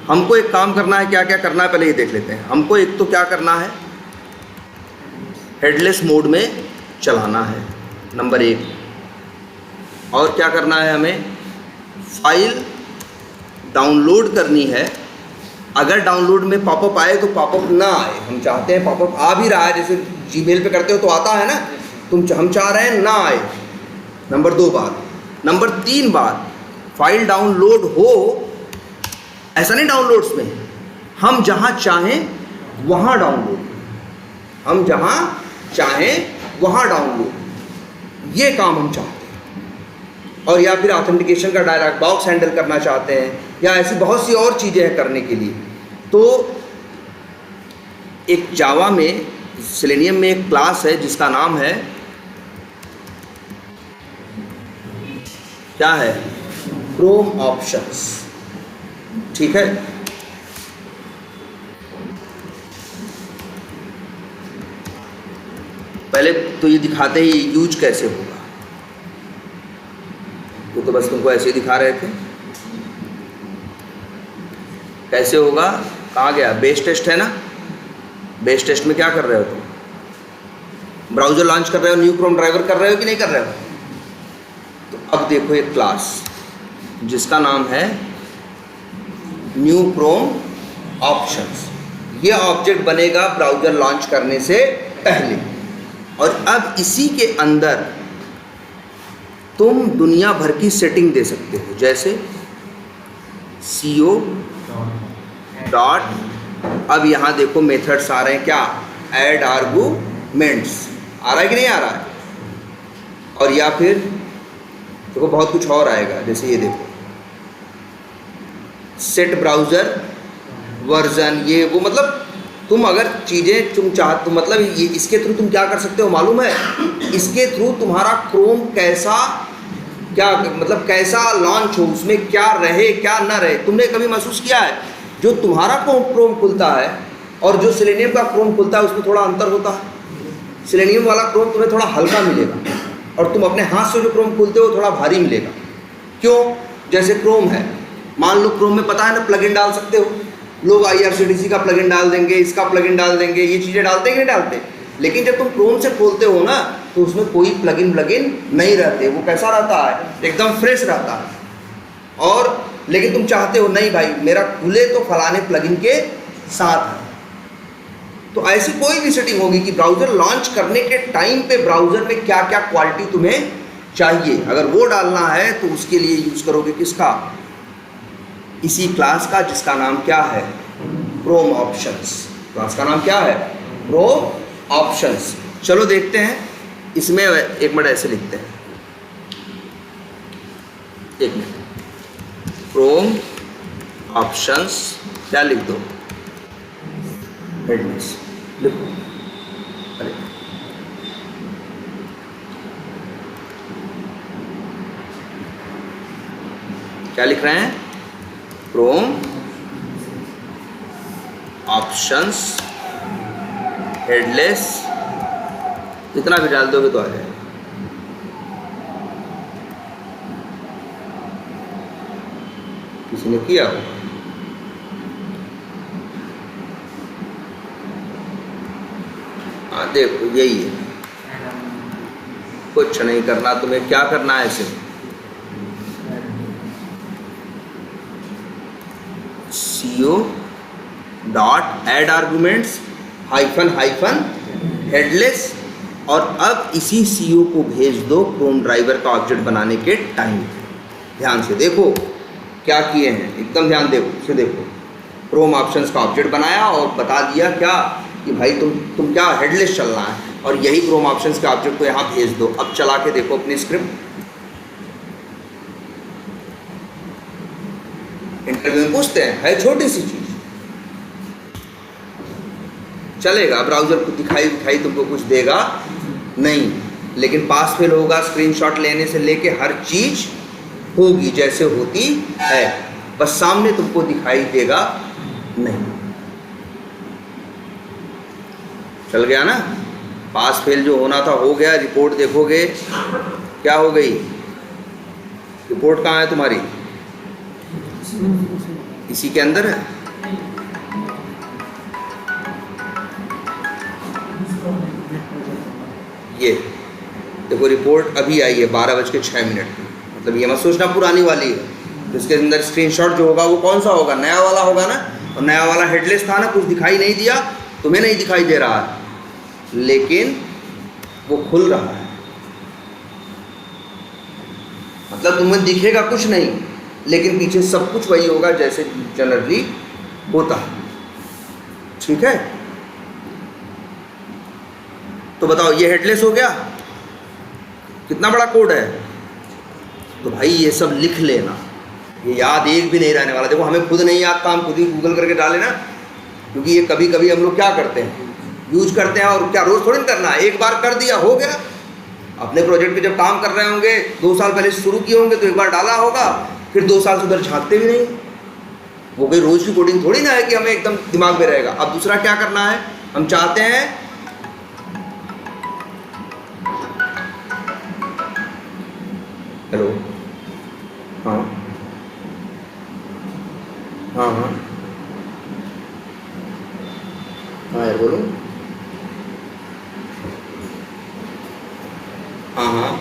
हमको एक काम करना है, क्या क्या करना है पहले ये देख लेते हैं। हमको एक तो क्या करना है, हेडलेस मोड में चलाना है, नंबर 1। और क्या करना है, हमें फाइल डाउनलोड करनी है। अगर डाउनलोड में पॉपअप आए तो पॉपअप ना आए, हम चाहते हैं पॉपअप आ भी रहा है, जैसे जीमेल पे करते हो तो आता है ना, हम चाह रहे हैं ना आए, नंबर 2 बात। नंबर 3 बात, फाइल डाउनलोड हो, ऐसा नहीं डाउनलोड्स में, हम जहाँ चाहें वहाँ डाउनलोड, हम जहाँ चाहें वहाँ डाउनलोड, ये काम हम चाहते हैं। और या फिर ऑथेंटिकेशन का डायरेक्ट बॉक्स हैंडल करना चाहते हैं, या ऐसी बहुत सी और चीज़ें हैं करने के लिए। तो एक जावा में, सेलेनियम में एक क्लास है जिसका नाम है, क्या है, क्रोम ऑप्शंस। ठीक है, पहले तो ये दिखाते ही यूज कैसे होगा, वो तो बस तुमको ऐसे ही दिखा रहे थे कैसे होगा। कहाँ गया, बेस टेस्ट है ना, बेस टेस्ट में क्या कर रहे हो तुम, ब्राउज़र लॉन्च कर रहे हो, न्यू क्रोम ड्राइवर कर रहे हो कि नहीं कर रहे हो। तो अब देखो एक क्लास जिसका नाम है न्यू क्रोम ऑप्शंस, ये ऑब्जेक्ट बनेगा ब्राउज़र लॉन्च करने से पहले। और अब इसी के अंदर तुम दुनिया भर की सेटिंग दे सकते हो, जैसे CO डॉट, अब यहाँ देखो मेथड्स आ रहे हैं, क्या, ऐड आर्गुमेंट्स आ रहा है कि नहीं आ रहा है। और या फिर देखो बहुत कुछ और आएगा, जैसे ये देखो सेट ब्राउज़र वर्जन, ये वो, मतलब तुम अगर चीज़ें तुम चाहते, मतलब ये इसके थ्रू तुम क्या कर सकते हो मालूम है, इसके थ्रू तुम्हारा क्रोम कैसा, क्या मतलब कैसा लॉन्च हो, उसमें क्या रहे क्या ना रहे। तुमने कभी महसूस किया है जो तुम्हारा क्रोम खुलता है और जो सेलेनियम का क्रोम खुलता है उसमें थोड़ा अंतर होता है। सेलेनियम वाला क्रोम तुम्हें थोड़ा हल्का मिलेगा और तुम अपने हाथ से जो क्रोम खुलते हो थोड़ा भारी मिलेगा। क्यों, जैसे क्रोम है, मान लो क्रोम में पता है ना प्लगइन डाल सकते हो, लोग IRCTC का प्लगइन डाल देंगे, इसका प्लगइन डाल देंगे, ये चीज़ें डालते हैं कि नहीं डालते। लेकिन जब तुम क्रोम से खोलते हो ना तो उसमें कोई प्लगइन नहीं रहते, वो कैसा रहता है, एकदम फ्रेश रहता है। और लेकिन तुम चाहते हो नहीं भाई मेरा खुले तो फलाने प्लगइन के साथ है। तो ऐसी कोई भी सेटिंग होगी कि ब्राउज़र लॉन्च करने के टाइम पे ब्राउज़र में क्या क्या क्वालिटी तुम्हें चाहिए, अगर वो डालना है तो उसके लिए यूज़ करोगे किसका, इसी क्लास का, जिसका नाम क्या है, क्रोम ऑप्शंस। क्लास का नाम क्या है, क्रोम ऑप्शंस। चलो देखते हैं इसमें, एक मिनट ऐसे लिखते हैं, एक मिनट, क्रोम ऑप्शंस, क्या लिख दो, हेडलेस लिखो। अरे क्या लिख रहे हैं, क्रोम ऑप्शंस हेडलेस, इतना भी डाल दोगे तो आ जाएगा। किसी ने किया होगा, हाँ देखो यही है, कुछ नहीं करना तुम्हें, क्या करना है सिर्फ CO dot add arguments hyphen headless, और अब इसी CO को भेज दो क्रोम ड्राइवर का ऑब्जेक्ट बनाने के टाइम। ध्यान से देखो क्या किए हैं, एकदम ध्यान देखो से देखो, क्रोम ऑप्शंस का ऑब्जेक्ट बनाया और बता दिया क्या कि भाई तुम क्या हेडलेस चलना है, और यही क्रोम ऑप्शंस के ऑब्जेक्ट को यहाँ भेज दो। अब चला के देखो अपनी स्क्रिप्ट, इंटरव्यू में पूछते हैं, है छोटी सी चीज, चलेगा, ब्राउजर को दिखाई तुमको कुछ देगा नहीं, लेकिन पास फेल होगा, स्क्रीनशॉट लेने से लेके हर चीज होगी जैसे होती है, बस सामने तुमको दिखाई देगा नहीं। चल गया ना, पास फेल जो होना था हो गया। रिपोर्ट देखोगे क्या हो गई, रिपोर्ट कहाँ है तुम्हारी, इसी के अंदर है। ये देखो रिपोर्ट अभी आई है 12:06, मतलब ये मत सोचना पुरानी वाली है। तो इसके अंदर स्क्रीनशॉट जो होगा वो कौन सा होगा, नया वाला होगा ना, और नया वाला हेडलेस था ना, कुछ दिखाई नहीं दिया, तुम्हें नहीं दिखाई दे रहा है, लेकिन वो खुल रहा है, मतलब तुम्हें दिखेगा कुछ नहीं, लेकिन पीछे सब कुछ वही होगा जैसे जनरली होता है। ठीक है, तो बताओ ये हेडलेस हो गया, कितना बड़ा कोड है। तो भाई ये सब लिख लेना, ये याद एक भी नहीं रहने वाला। देखो हमें खुद नहीं याद था, हम खुद ही गूगल करके डाले ना, क्योंकि ये कभी कभी हम लोग क्या करते हैं, यूज करते हैं, और क्या रोज़ थोड़ी ना करना है, एक बार कर दिया हो गया। अपने प्रोजेक्ट पे जब काम कर रहे होंगे 2 साल पहले शुरू किए होंगे तो एक बार डाला होगा, फिर 2 साल से उधर झाँकते भी नहीं। वो कोई रोज़ की कोडिंग थोड़ी ना है कि हमें एकदम दिमाग में रहेगा। अब दूसरा क्या करना है, हम चाहते हैं हेलो, हाँ हाँ हाँ हाँ यार बोलो, हाँ हाँ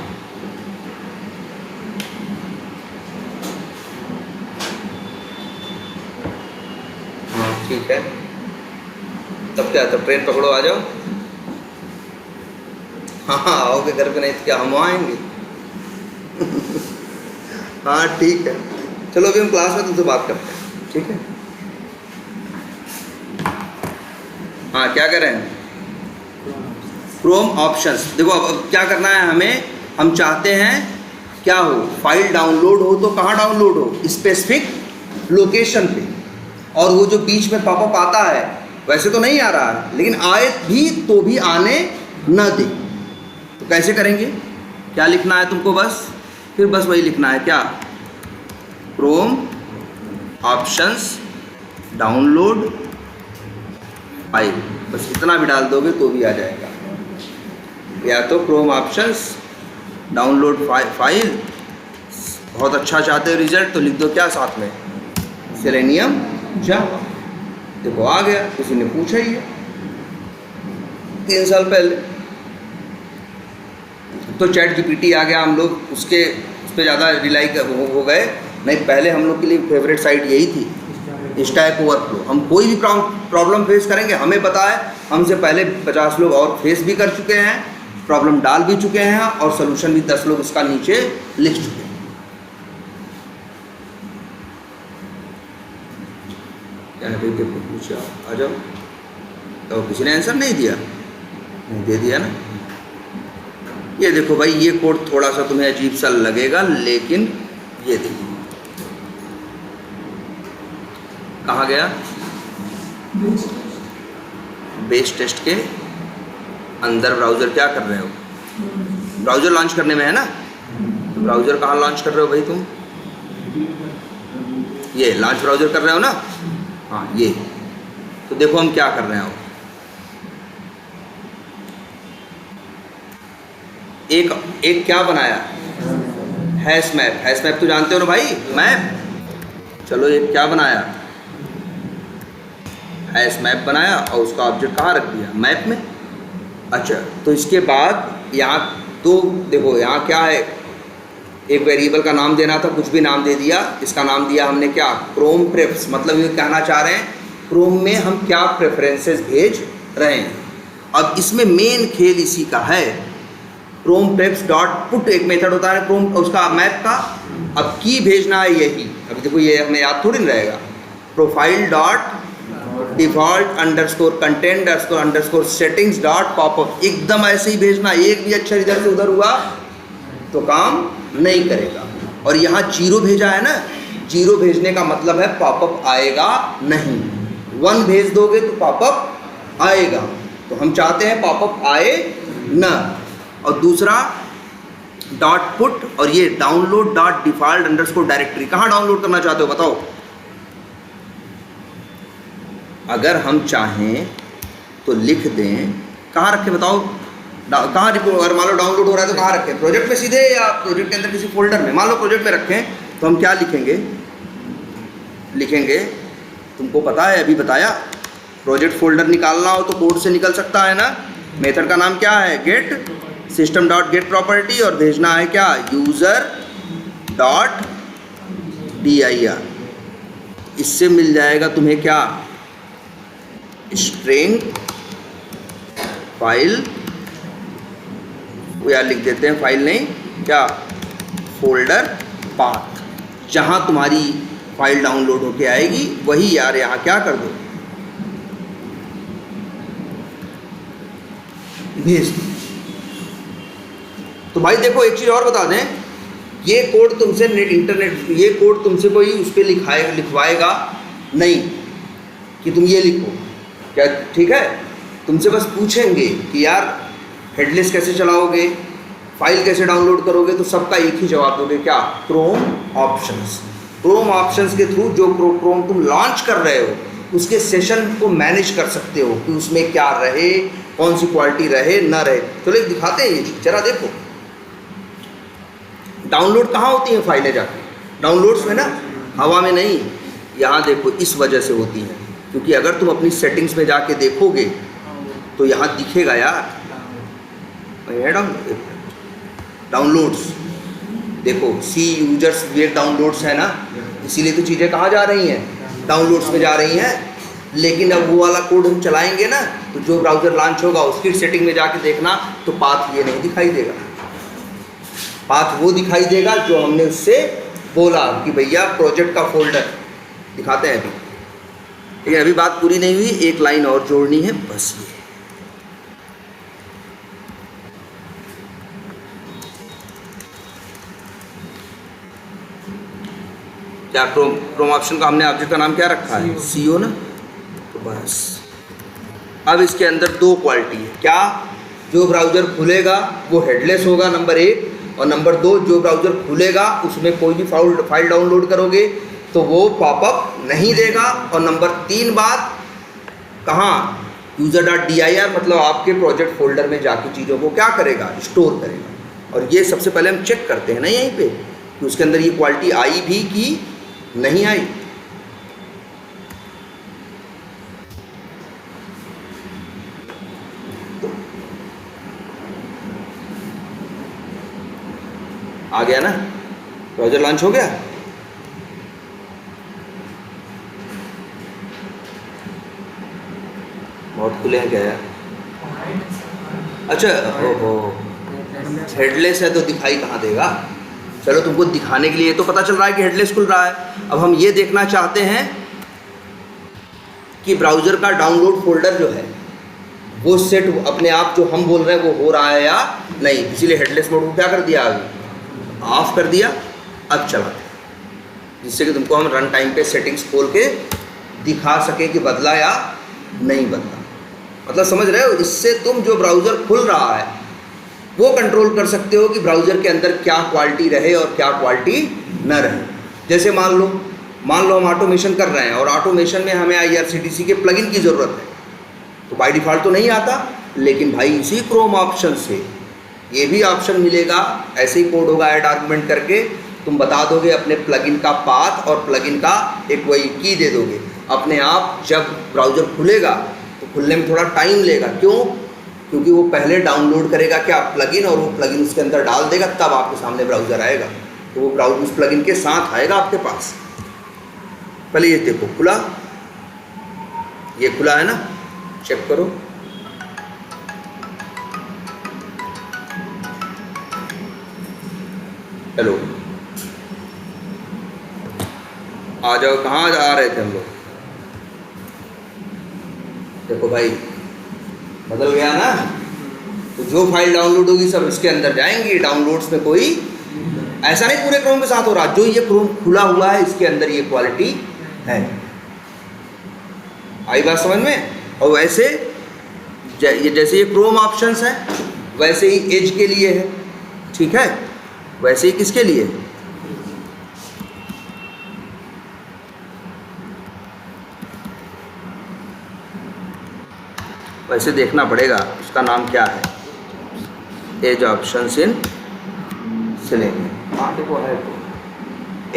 हाँ ठीक है। तब क्या, तब ट्रेन पकड़ो आ जाओ। हाँ हाँ आओगे घर पे, नहीं तो क्या हम आएंगे। हाँ ठीक है, चलो अभी हम क्लास में तुमसे बात करते हैं, ठीक है। हाँ क्या कर रहे हैं, क्रोम ऑप्शंस। देखो अब क्या करना है हमें, हम चाहते हैं क्या हो, फाइल डाउनलोड हो तो कहाँ डाउनलोड हो, स्पेसिफिक लोकेशन पे, और वो जो बीच में पॉपअप आता है वैसे तो नहीं आ रहा है, लेकिन आए भी तो भी आने न दे। तो कैसे करेंगे, क्या लिखना है तुमको, बस फिर बस वही लिखना है, क्या, क्रोम ऑप्शंस डाउनलोड फाइल, बस इतना भी डाल दोगे तो भी आ जाएगा। या तो क्रोम ऑप्शंस डाउनलोड फाइल, बहुत अच्छा चाहते हो रिजल्ट तो लिख दो क्या साथ में, सेलेनियम जावा। देखो आ गया, किसी ने पूछा ही है 3 साल पहले। तो चैट जीपीटी आ गया, हम लोग उस पर ज़्यादा रिलाई हो गए। नहीं, पहले हम लोग के लिए फेवरेट साइट यही थी, स्टैक ओवरफ्लो। हम कोई भी प्रॉब्लम फेस करेंगे, हमें पता है, हमसे पहले 50 लोग और फेस भी कर चुके हैं, प्रॉब्लम डाल भी चुके हैं, और सोल्यूशन भी 10 लोग उसका नीचे लिख चुके हैं। क्या है भाई, पूछा आ जाओ। तो किसी ने आंसर नहीं दिया, नहीं दे दिया ना। ये देखो भाई, ये कोड थोड़ा सा तुम्हें अजीब सा लगेगा, लेकिन ये देखो कहाँ गया, बेस टेस्ट के अंदर ब्राउज़र क्या कर रहे हो, ब्राउज़र लॉन्च करने में है ना। ब्राउज़र कहाँ लॉन्च कर रहे हो भाई तुम, ये लॉन्च ब्राउज़र कर रहे हो ना, हाँ ये। तो देखो हम क्या कर रहे हो, एक क्या बनाया, हैश मैप। हैश मैप तो जानते हो ना भाई, मैप। चलो एक क्या बनाया, हैश मैप बनाया, और उसका ऑब्जेक्ट कहाँ रख दिया, मैप में। अच्छा, तो इसके बाद यहाँ तो देखो यहाँ क्या है, एक वेरिएबल का नाम देना था, कुछ भी नाम दे दिया। इसका नाम दिया हमने क्या, क्रोम प्रेफ्स। मतलब ये कहना चाह रहे हैं क्रोम में हम क्या प्रेफरेंसेस भेज रहे हैं। अब इसमें मेन खेल इसी का है, क्रोम प्रेफ्स डॉट पुट एक मेथड होता है क्रोम उसका मैप का। अब की भेजना है यही, अभी देखो ये हमें याद थोड़ी नहीं रहेगा, profile dot default underscore content underscore settings dot popup, एकदम ऐसे ही भेजना। एक भी अक्षर इधर से उधर हुआ तो काम नहीं करेगा। और यहाँ 0 भेजा है ना, 0 भेजने का मतलब है पॉपअप आएगा नहीं। 1 भेज दोगे तो पॉपअप आएगा, तो हम चाहते हैं पॉपअप आए ना। और दूसरा डॉट पुट, और ये download dot default underscore directory, कहाँ डाउनलोड करना चाहते हो बताओ। अगर हम चाहें तो लिख दें, कहाँ रखें बताओ, कहाँ रिपोर्ट, अगर मान लो डाउनलोड हो रहा है तो कहाँ रखें, प्रोजेक्ट में सीधे या प्रोजेक्ट के अंदर किसी फोल्डर में। मान लो प्रोजेक्ट में रखें तो हम क्या लिखेंगे तुमको पता है, अभी बताया, प्रोजेक्ट फोल्डर निकालना हो तो कोड से निकल सकता है ना। मेथड का नाम क्या है, get system dot get property, और भेजना है क्या, यूज़र डॉट dir। इससे मिल जाएगा तुम्हें क्या, स्ट्रिंग फाइल, वो यार लिख देते हैं फाइल नहीं क्या, फोल्डर पाथ। जहाँ तुम्हारी फाइल डाउनलोड होके आएगी वही यार यहाँ क्या कर दो, भेज दो। तो भाई देखो एक चीज़ और बता दें, ये कोड तुमसे इंटरनेट, ये कोड तुमसे कोई उस पर लिखवाएगा नहीं कि तुम ये लिखो क्या, ठीक है। तुमसे बस पूछेंगे कि यार हेडलेस कैसे चलाओगे, फाइल कैसे डाउनलोड करोगे, तो सबका एक ही जवाब दोगे, क्या, क्रोम ऑप्शंस। क्रोम ऑप्शंस के थ्रू जो क्रोम तुम लॉन्च कर रहे हो उसके सेशन को मैनेज कर सकते हो कि उसमें क्या रहे, कौन सी क्वालिटी रहे ना रहे। चलो एक दिखाते हैं ये चीज़, जरा देखो। डाउनलोड कहाँ होती हैं फाइलें जाके, डाउनलोड्स में ना, हवा में नहीं। यहाँ देखो इस वजह से होती हैं, क्योंकि अगर तुम अपनी सेटिंग्स में जाके देखोगे तो यहाँ दिखेगा यार, डाउनलोड्स देखो, सी यूजर्स वेब डाउनलोड्स है ना, इसीलिए तो चीज़ें कहाँ जा रही हैं, डाउनलोड्स में जा रही हैं। लेकिन अब वो वाला कोड हम चलाएंगे ना, तो जो ब्राउज़र लॉन्च होगा उसकी सेटिंग में जाके देखना तो पाथ ये नहीं दिखाई देगा, पाथ वो दिखाई देगा जो हमने उससे बोला कि भैया प्रोजेक्ट का फोल्डर दिखाते हैं अभी। लेकिन अभी बात पूरी नहीं हुई, एक लाइन और जोड़नी है बस ये। क्या क्रोम ऑप्शन का हमने ऑब्जेक्ट का नाम क्या रखा है, सीओ ना, तो बस। अब इसके अंदर दो क्वालिटी है, क्या, जो ब्राउज़र खुलेगा वो हेडलेस होगा नंबर 1, और नंबर 2 जो ब्राउज़र खुलेगा उसमें कोई भी फाइल डाउनलोड करोगे तो वो पॉपअप नहीं देगा। और नंबर 3 बात, कहाँ, user.dir मतलब आपके प्रोजेक्ट फोल्डर में जाके चीज़ों को क्या करेगा, स्टोर करेगा। और ये सबसे पहले हम चेक करते हैं ना यहीं पे कि उसके अंदर ये क्वालिटी आई भी कि नहीं आई। आ गया ना, ब्राउज़र लॉन्च हो गया। बहुत खुले हैं क्या यार, अच्छा ओहो, हेडलेस है तो दिखाई कहाँ देगा। चलो तुमको दिखाने के लिए तो पता चल रहा है कि हेडलेस खुल रहा है। अब हम ये देखना चाहते हैं कि ब्राउज़र का डाउनलोड फोल्डर जो है वो सेट अपने आप जो हम बोल रहे हैं वो हो रहा है या नहीं। इसीलिए हेडलेस मोड को क्या कर दिया, अभी ऑफ कर दिया। अब चलाते हैं जिससे कि तुमको हम रन टाइम पे सेटिंग्स खोल के दिखा सकें कि बदला या नहीं बदला। मतलब समझ रहे हो, इससे तुम जो ब्राउज़र खुल रहा है वो कंट्रोल कर सकते हो कि ब्राउज़र के अंदर क्या क्वालिटी रहे और क्या क्वालिटी न रहे। जैसे मान लो हम ऑटोमेशन कर रहे हैं और ऑटोमेशन में हमें IRCTC के प्लगइन की ज़रूरत है, तो बाय डिफ़ॉल्ट तो नहीं आता, लेकिन भाई इसी क्रोम ऑप्शन से ये भी ऑप्शन मिलेगा। ऐसे ही कोड होगा, ऐड आर्गुमेंट करके तुम बता दोगे अपने प्लगइन का पाथ और प्लगइन का एक वही की दे दोगे। अपने आप जब ब्राउज़र खुलेगा तो खुलने में थोड़ा टाइम लेगा, क्यों, क्योंकि वो पहले डाउनलोड करेगा क्या, प्लगइन, और वो प्लगइन उसके अंदर डाल देगा, तब आपके सामने ब्राउज़र आएगा। तो वो ब्राउज़र उस प्लगइन के साथ आएगा आपके पास। पहले ये देखो खुला, ये खुला है ना, चेक करो। हेलो, आ जाओ, कहाँ आ रहे थे हम लोग। देखो भाई बदल गया ना, तो जो फाइल डाउनलोड होगी सब इसके अंदर जाएंगी। डाउनलोड्स में कोई ऐसा नहीं पूरे क्रोम के साथ हो रहा, जो ये क्रोम खुला हुआ है इसके अंदर ये क्वालिटी है। आई बात समझ में। और वैसे जैसे ये क्रोम ऑप्शंस है वैसे ही एज के लिए है, ठीक है, वैसे ही किसके लिए, वैसे देखना पड़ेगा उसका नाम क्या है, एज ऑप्शंस इन सिलेंगे। हाँ देखो है,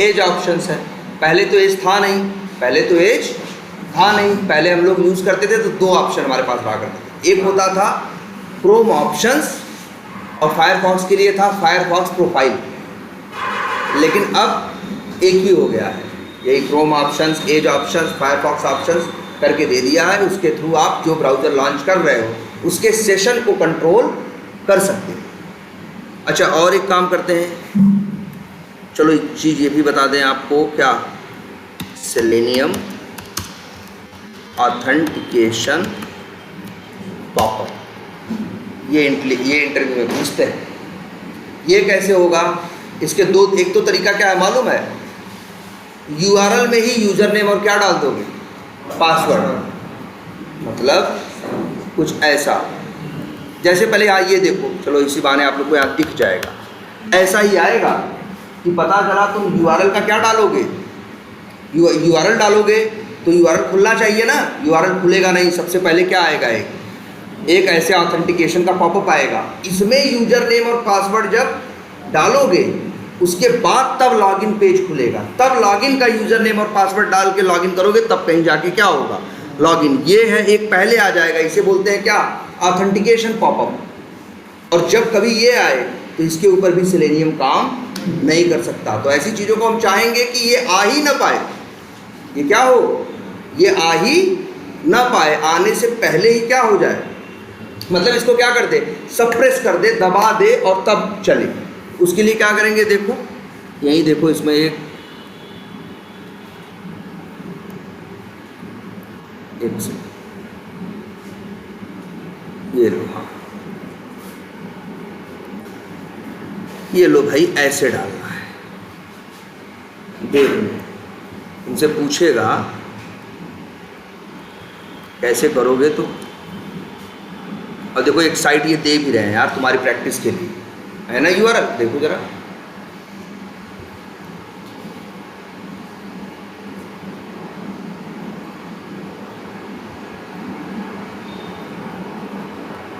एज ऑप्शंस है। पहले तो एज था नहीं, पहले हम लोग यूज़ करते थे तो दो ऑप्शन हमारे पास रहा करते थे। एक होता था क्रोम ऑप्शंस और फायरफॉक्स के लिए था फायरफॉक्स प्रोफाइल, लेकिन अब एक ही हो गया है, यही Chrome options, edge options, Firefox options करके दे दिया है। उसके थ्रू आप जो ब्राउज़र लॉन्च कर रहे हो उसके सेशन को कंट्रोल कर सकते हैं। अच्छा, और एक काम करते हैं, चलो एक चीज़ ये भी बता दें आपको, क्या सेलेनियम ऑथेंटिकेशन पॉपअप, ये इंटरव्यू में पूछते हैं। ये कैसे होगा, इसके दो, एक तो तरीका क्या है मालूम है, URL में ही यूज़र नेम और क्या डाल दोगे, पासवर्ड। मतलब कुछ ऐसा, जैसे पहले यहाँ ये देखो, चलो इसी बहाने आप लोग को यहाँ दिख जाएगा, ऐसा ही आएगा कि पता चला तुम URL का क्या डालोगे, URL डालोगे तो URL खुलना चाहिए ना, URL खुलेगा नहीं। सबसे पहले क्या आएगा, एक ऐसे ऑथेंटिकेशन का पॉपअप आएगा, इसमें यूजर नेम और पासवर्ड जब डालोगे उसके बाद तब लॉगिन पेज खुलेगा, तब लॉगिन का यूजर नेम और पासवर्ड डाल के लॉगिन करोगे, तब कहीं जाके क्या होगा, लॉगिन। ये है एक पहले आ जाएगा, इसे बोलते हैं क्या, ऑथेंटिकेशन पॉपअप। और जब कभी ये आए तो इसके ऊपर भी सेलेनियम काम नहीं कर सकता। तो ऐसी चीज़ों को हम चाहेंगे कि ये आ ही ना पाए, ये क्या हो, ये आ ही ना पाए, आने से पहले ही क्या हो जाए, मतलब इसको क्या कर दे, सप्रेस कर दे, दबा दे और तब चले। उसके लिए क्या करेंगे, देखो यही देखो, इसमें एक सेकंड, ये लो, हाँ ये लो भाई, ऐसे डालना है। देखो तुमसे पूछेगा कैसे करोगे, तो और देखो एक साइट ये दे भी रहे हैं यार तुम्हारी प्रैक्टिस के लिए, है ना URL, देखो जरा,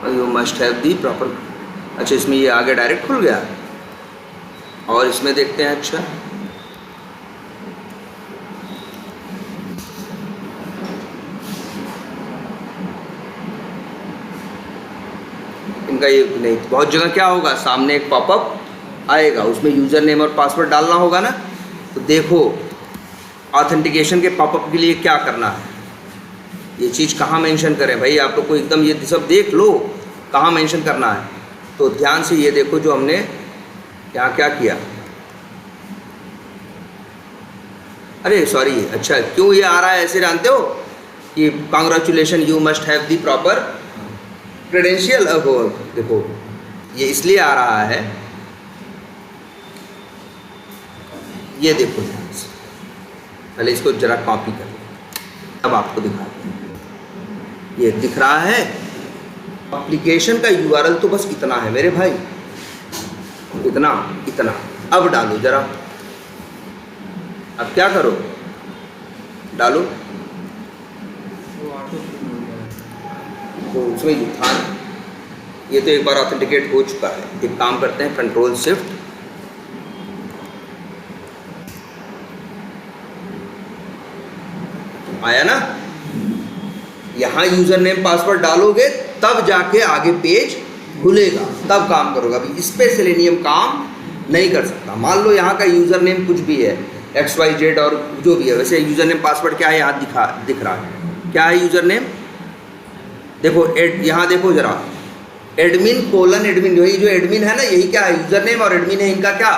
you must have the proper. अच्छा इसमें ये आगे डायरेक्ट खुल गया, और इसमें देखते हैं, अच्छा इनका ये नहीं, बहुत जगह क्या होगा, सामने एक पॉपअप आएगा, उसमें यूज़र नेम और पासवर्ड डालना होगा ना। तो देखो ऑथेंटिकेशन के पॉपअप के लिए क्या करना है, ये चीज़ कहाँ मेंशन करें भाई, आप लोग को एकदम ये सब देख लो कहाँ मेंशन करना है। तो ध्यान से ये देखो जो हमने यहाँ क्या किया, अरे सॉरी, अच्छा क्यों ये आ रहा है ऐसे, जानते हो कि congratulation you must have the proper credential. देखो ये इसलिए आ रहा है, ये देखो ध्यान से, पहले इसको जरा कॉपी कर लो, अब आपको दिखाते हैं। ये दिख रहा है, एप्लीकेशन का URL तो बस इतना है मेरे भाई, इतना इतना। अब डालो जरा, अब क्या करो, डालो, तो उसमें ये था, ये तो एक बार ऑथेंटिकेट हो चुका है। एक काम करते हैं, कंट्रोल शिफ्ट, आया ना, यहाँ यूजर नेम पासवर्ड डालोगे तब जाके आगे पेज खुलेगा, तब काम करोगे। अभी इस पे सेलेनियम काम नहीं कर सकता। मान लो यहाँ का यूजर नेम कुछ भी है, XYZ और जो भी है, वैसे यूजर नेम पासवर्ड क्या है यहाँ दिख रहा है, क्या है यूजर नेम, देखो यहाँ देखो जरा, एडमिन : जो एडमिन है ना, यही क्या है, यूजर नेम, और एडमिन है इनका क्या,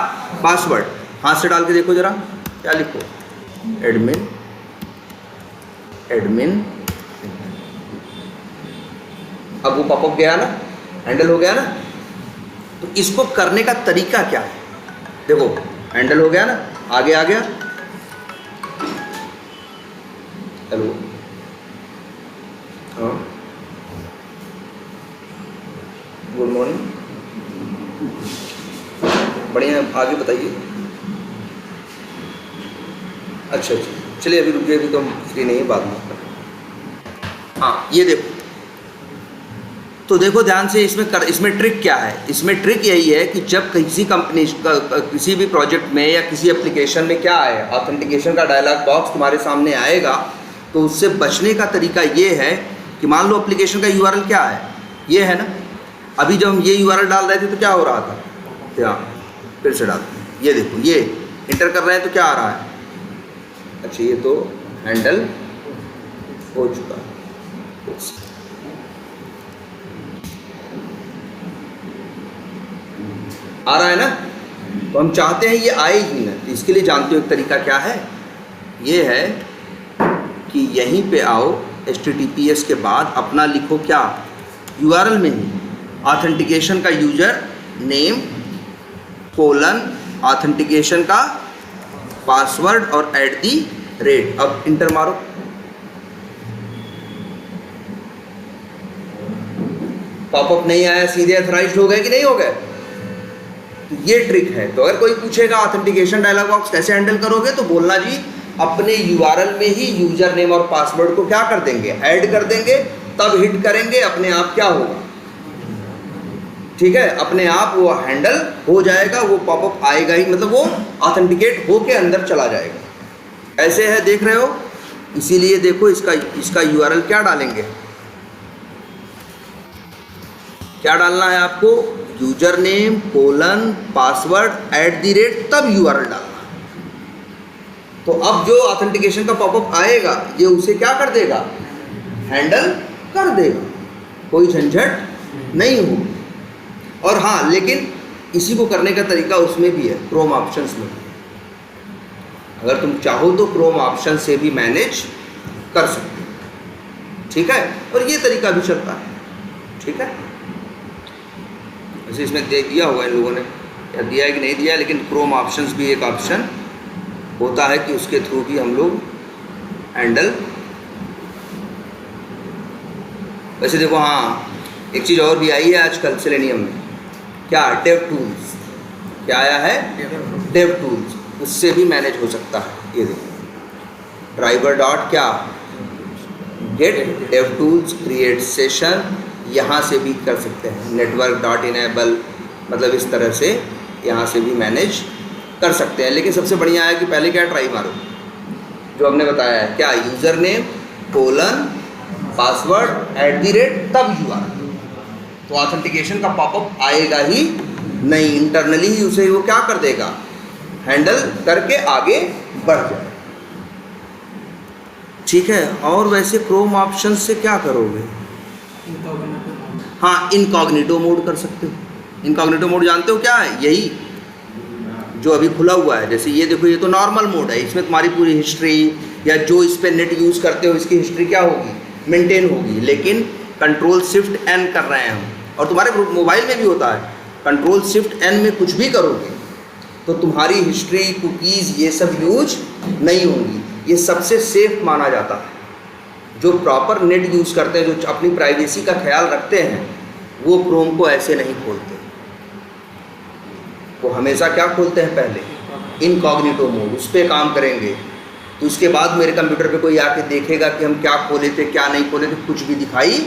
पासवर्ड। हाथ से डाल के देखो जरा, क्या लिखो, एडमिन। अब वो पॉपअप गया ना, हैंडल हो गया ना। तो इसको करने का तरीका क्या है, देखो हैंडल हो गया ना, आगे आ गया, हेलो, हाँ गुड मॉर्निंग, बढ़िया, आगे बताइए। अच्छा, चलिए अभी रुकिए, अभी तो हम फ्री नहीं है, बाद में। हाँ ये देखो, तो देखो ध्यान से, इसमें ट्रिक क्या है, इसमें ट्रिक यही है कि जब किसी कंपनी का किसी भी प्रोजेक्ट में या किसी एप्लीकेशन में क्या है, ऑथेंटिकेशन का डायलॉग बॉक्स तुम्हारे सामने आएगा, तो उससे बचने का तरीका ये है कि मान लो एप्लीकेशन का URL क्या है, ये है ना। अभी जब हम ये URL डाल रहे थे तो क्या हो रहा था, क्या, फिर से डालते हैं, ये देखो, ये इंटर कर रहे हैं तो क्या आ रहा है, अच्छा ये तो हैंडल हो चुका है, आ रहा है ना। तो हम चाहते हैं ये आए ही ना, इसके लिए जानते हो एक तरीका क्या है, ये है कि यहीं पे आओ, HTTPS के बाद अपना लिखो क्या, URL में ही ऑथेंटिकेशन का यूजर नेम कोलन ऑथेंटिकेशन का पासवर्ड और @, अब इंटर मारो। पॉपअप नहीं आया, सीधे ऑथराइज्ड हो गए कि नहीं हो गए। तो ये ट्रिक है। तो अगर कोई पूछेगा ऑथेंटिकेशन डायलॉग बॉक्स कैसे हैंडल करोगे, तो बोलना जी अपने URL में ही यूजर नेम और पासवर्ड को क्या कर देंगे, ऐड कर देंगे, तब हिट करेंगे, अपने आप क्या होगा, ठीक है, अपने आप वो हैंडल हो जाएगा, वो पॉपअप आएगा ही, मतलब वो ऑथेंटिकेट हो के अंदर चला जाएगा। ऐसे है, देख रहे हो। इसीलिए देखो इसका URL क्या डालेंगे, क्या डालना है आपको, यूजर नेम कोलन पासवर्ड @ तब URL डालना। तो अब जो ऑथेंटिकेशन का पॉपअप आएगा ये उसे क्या कर देगा, हैंडल कर देगा, कोई झंझट नहीं होगी। और हाँ, लेकिन इसी को करने का तरीका उसमें भी है, क्रोम ऑप्शंस में। अगर तुम चाहो तो क्रोम ऑप्शन से भी मैनेज कर सकते हो, ठीक है। और ये तरीका भी चलता है, ठीक है। वैसे इसमें दे दिया होगा इन लोगों ने, या दिया है कि नहीं दिया है, लेकिन क्रोम ऑप्शंस भी एक ऑप्शन होता है कि उसके थ्रू भी हम लोग हैंडल। वैसे देखो, हाँ एक चीज़ और भी आई है आजकल सेलेनियम में, क्या, डेव टूल्स। क्या आया है, डेव टूल्स, उससे भी मैनेज हो सकता है। ये देखो, ड्राइवर डॉट क्या, get dev tools create session, यहाँ से भी कर सकते हैं। नेटवर्क डॉट इनेबल, मतलब इस तरह से यहाँ से भी मैनेज कर सकते हैं। लेकिन सबसे बढ़िया है कि पहले क्या, ट्राई मारो जो हमने बताया है, क्या, यूज़र नेम कोलन पासवर्ड @ तब URL। तो ऑथेंटिकेशन का पॉपअप आएगा ही नहीं, इंटरनली ही उसे वो क्या कर देगा, हैंडल करके आगे बढ़ जाए, ठीक है। और वैसे क्रोम ऑप्शन से क्या करोगे, हाँ इनकॉग्निटो मोड कर सकते हो। इनकॉग्निटो मोड जानते हो क्या है, यही जो अभी खुला हुआ है। जैसे ये देखो, ये तो नॉर्मल मोड है, इसमें तुम्हारी पूरी हिस्ट्री या जो इस पर नेट यूज़ करते हो इसकी हिस्ट्री क्या होगी, मेंटेन होगी। लेकिन Ctrl+Shift+N कर रहे हैं हम, और तुम्हारे मोबाइल में भी होता है, Ctrl+Shift+N में कुछ भी करोगे तो तुम्हारी हिस्ट्री, कुकीज़, ये सब यूज नहीं होंगी। ये सबसे सेफ माना जाता है। जो प्रॉपर नेट यूज़ करते हैं, जो अपनी प्राइवेसी का ख्याल रखते हैं, वो क्रोम को ऐसे नहीं खोलते। वो हमेशा क्या खोलते हैं, पहले इनकॉग्निटो मोड, उस पर काम करेंगे। तो उसके बाद मेरे कंप्यूटर पे कोई आके देखेगा कि हम क्या खोले थे क्या नहीं खोले थे, कुछ भी दिखाई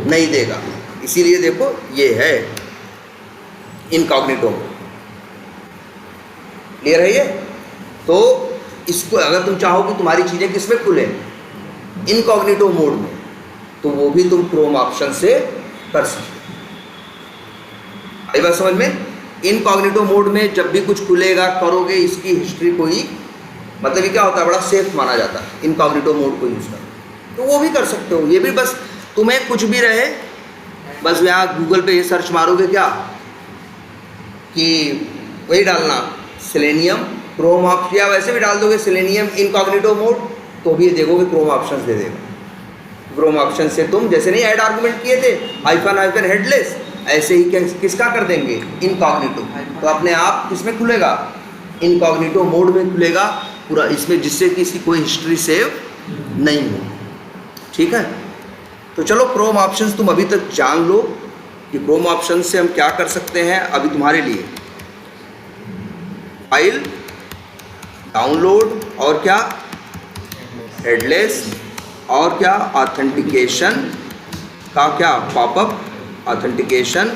नहीं देगा। इसीलिए देखो, ये है इनकॉग्निटो मोड, क्लियर है ये। तो इसको अगर तुम चाहो कि तुम्हारी चीज़ें किस में खुले, इनकॉग्निटो मोड में, तो वो भी तुम क्रोम ऑप्शन से कर सकते हो। आई बात समझ में। इनकॉग्निटो मोड में जब भी कुछ खुलेगा करोगे, इसकी हिस्ट्री को ही, मतलब ये क्या होता है, बड़ा सेफ माना जाता है इनकॉग्निटो मोड को यूज़ कर। तो वो भी कर सकते हो। ये भी बस तुम्हें कुछ भी रहे, बस यहाँ गूगल पे ये सर्च मारोगे क्या, कि वही डालना सेलेनियम क्रोम ऑप्शन, या वैसे भी डाल दोगे सेलेनियम इनकॉग्निटो मोड, तो भी ये देखोगे क्रोम ऑप्शन दे देगा। क्रोम ऑप्शन से तुम जैसे नहीं ऐड आर्गुमेंट किए थे हाइफन हेडलेस, ऐसे ही किसका कर देंगे, इनकॉग्निटो। तो अपने आप किसमें खुलेगा, इनकॉग्निटो मोड में खुलेगा पूरा, इसमें, जिससे कि इसकी कोई हिस्ट्री सेव नहीं हो, ठीक है। तो चलो, क्रोम ऑप्शंस तुम अभी तक जान लो कि क्रोम ऑप्शन से हम क्या कर सकते हैं। अभी तुम्हारे लिए फाइल डाउनलोड, और क्या, हेडलेस, और क्या, ऑथेंटिकेशन का क्या, पॉपअप, ऑथेंटिकेशन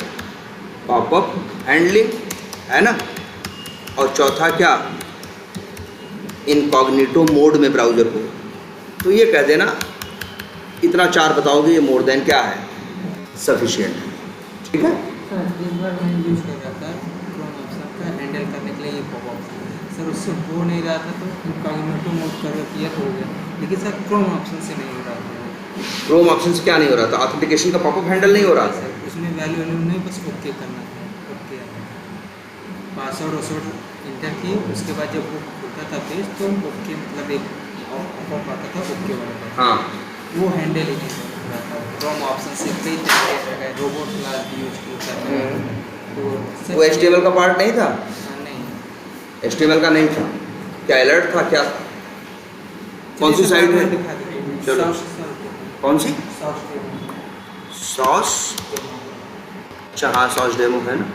पॉपअप हैंडलिंग, है ना। और चौथा क्या, इनकॉग्निटो मोड में ब्राउज़र को। तो ये कह देना, इतना 4 बताओगे, ये मोर देन क्या है, सफिशिएंट है, ठीक है। सर एक बार मैंने यूज़ कर रहा था क्रोम ऑप्शन का हैंडल करने के लिए ये पॉपअप, सर उससे हो नहीं रहा था, तो इनकॉग्निटो मोड कर किया तो हो गया, लेकिन सर क्रोम ऑप्शन से नहीं हो रहा था। क्रोम ऑप्शन से क्या नहीं हो रहा था, ऑथेंटिकेशन का पॉपअप हैंडल नहीं हो रहा था। उसमें वैल्यू नहीं, बस ओके करना था, ओके पासवर्ड इंटर की, उसके बाद जब वो खुलता था पेज तो ओके मतलब एक ऑफ आता था ओके वाला, हाँ वो हैंडल ही नहीं कर रहा था। क्रोम ऑप्शन से कई तरीके का रोबोट क्लास भी यूज करता है वो HTML का पार्ट नहीं था, नहीं HTML का नहीं था, क्या अलर्ट था क्या था? कौन सी साइट है? चलो। कौन सी? सॉस, अच्छा हाँ सॉस डेमो है ना।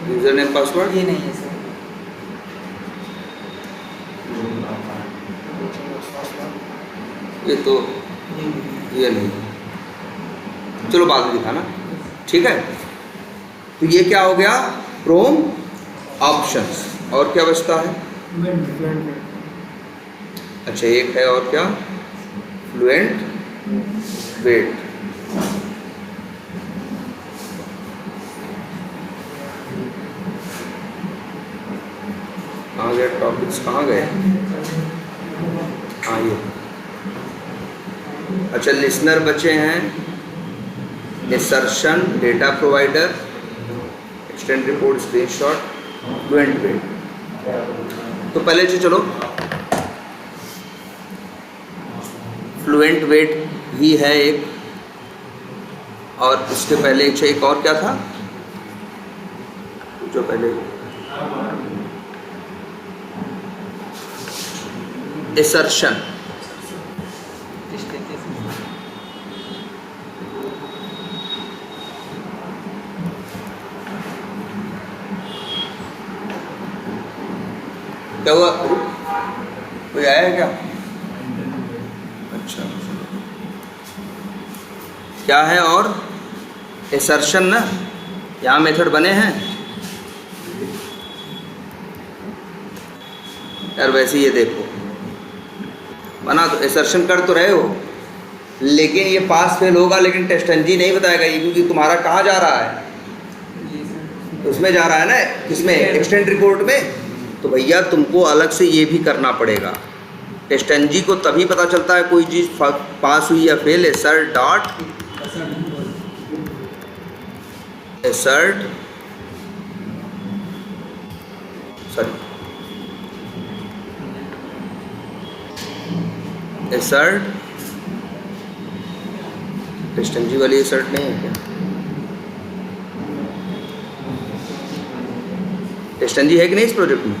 यूजर नेम पासवर्ड ये नहीं है सर। ये तो ये नहीं, चलो बाद में दिखाना, ठीक है। तो ये क्या हो गया? Chrome options. और क्या बचता है? अच्छा एक है और क्या? Fluent wait. कहाँ गए टॉपिक्स, कहाँ गए? हाँ ये, अच्छा लिसनर बचे हैं, insertion, data provider, extend report, screenshot, fluent wait. तो पहले से चलो फ्लुएंट वेट ही है एक, और उसके पहले एक और क्या था जो पहले? एसर्शन। क्या हुआ? कोई आया है क्या? अच्छा क्या है? और एसर्शन ना, यहाँ मेथड बने हैं यार। वैसे ये देखो बना, तो एसर्शन कर तो रहे हो, लेकिन ये पास फेल होगा, लेकिन टेस्टनजी नहीं बताएगा ये, क्योंकि तुम्हारा कहाँ जा रहा है? उसमें जा रहा है ना, किसमें? एक्सटेंड रिपोर्ट में। तो भैया तुमको अलग से ये भी करना पड़ेगा। टेस्टनजी को तभी पता चलता है कोई चीज़ पास हुई या fail. Assert dot assert sorry assert, TestNG वाली एसर्ट नहीं है क्या? टेस्टनजी है कि नहीं इस प्रोजेक्ट में?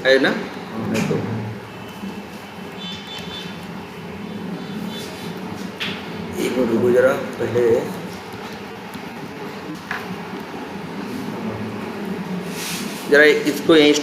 है ना? है तो एक मिनट रुको जरा, पहले जरा इसको यहीं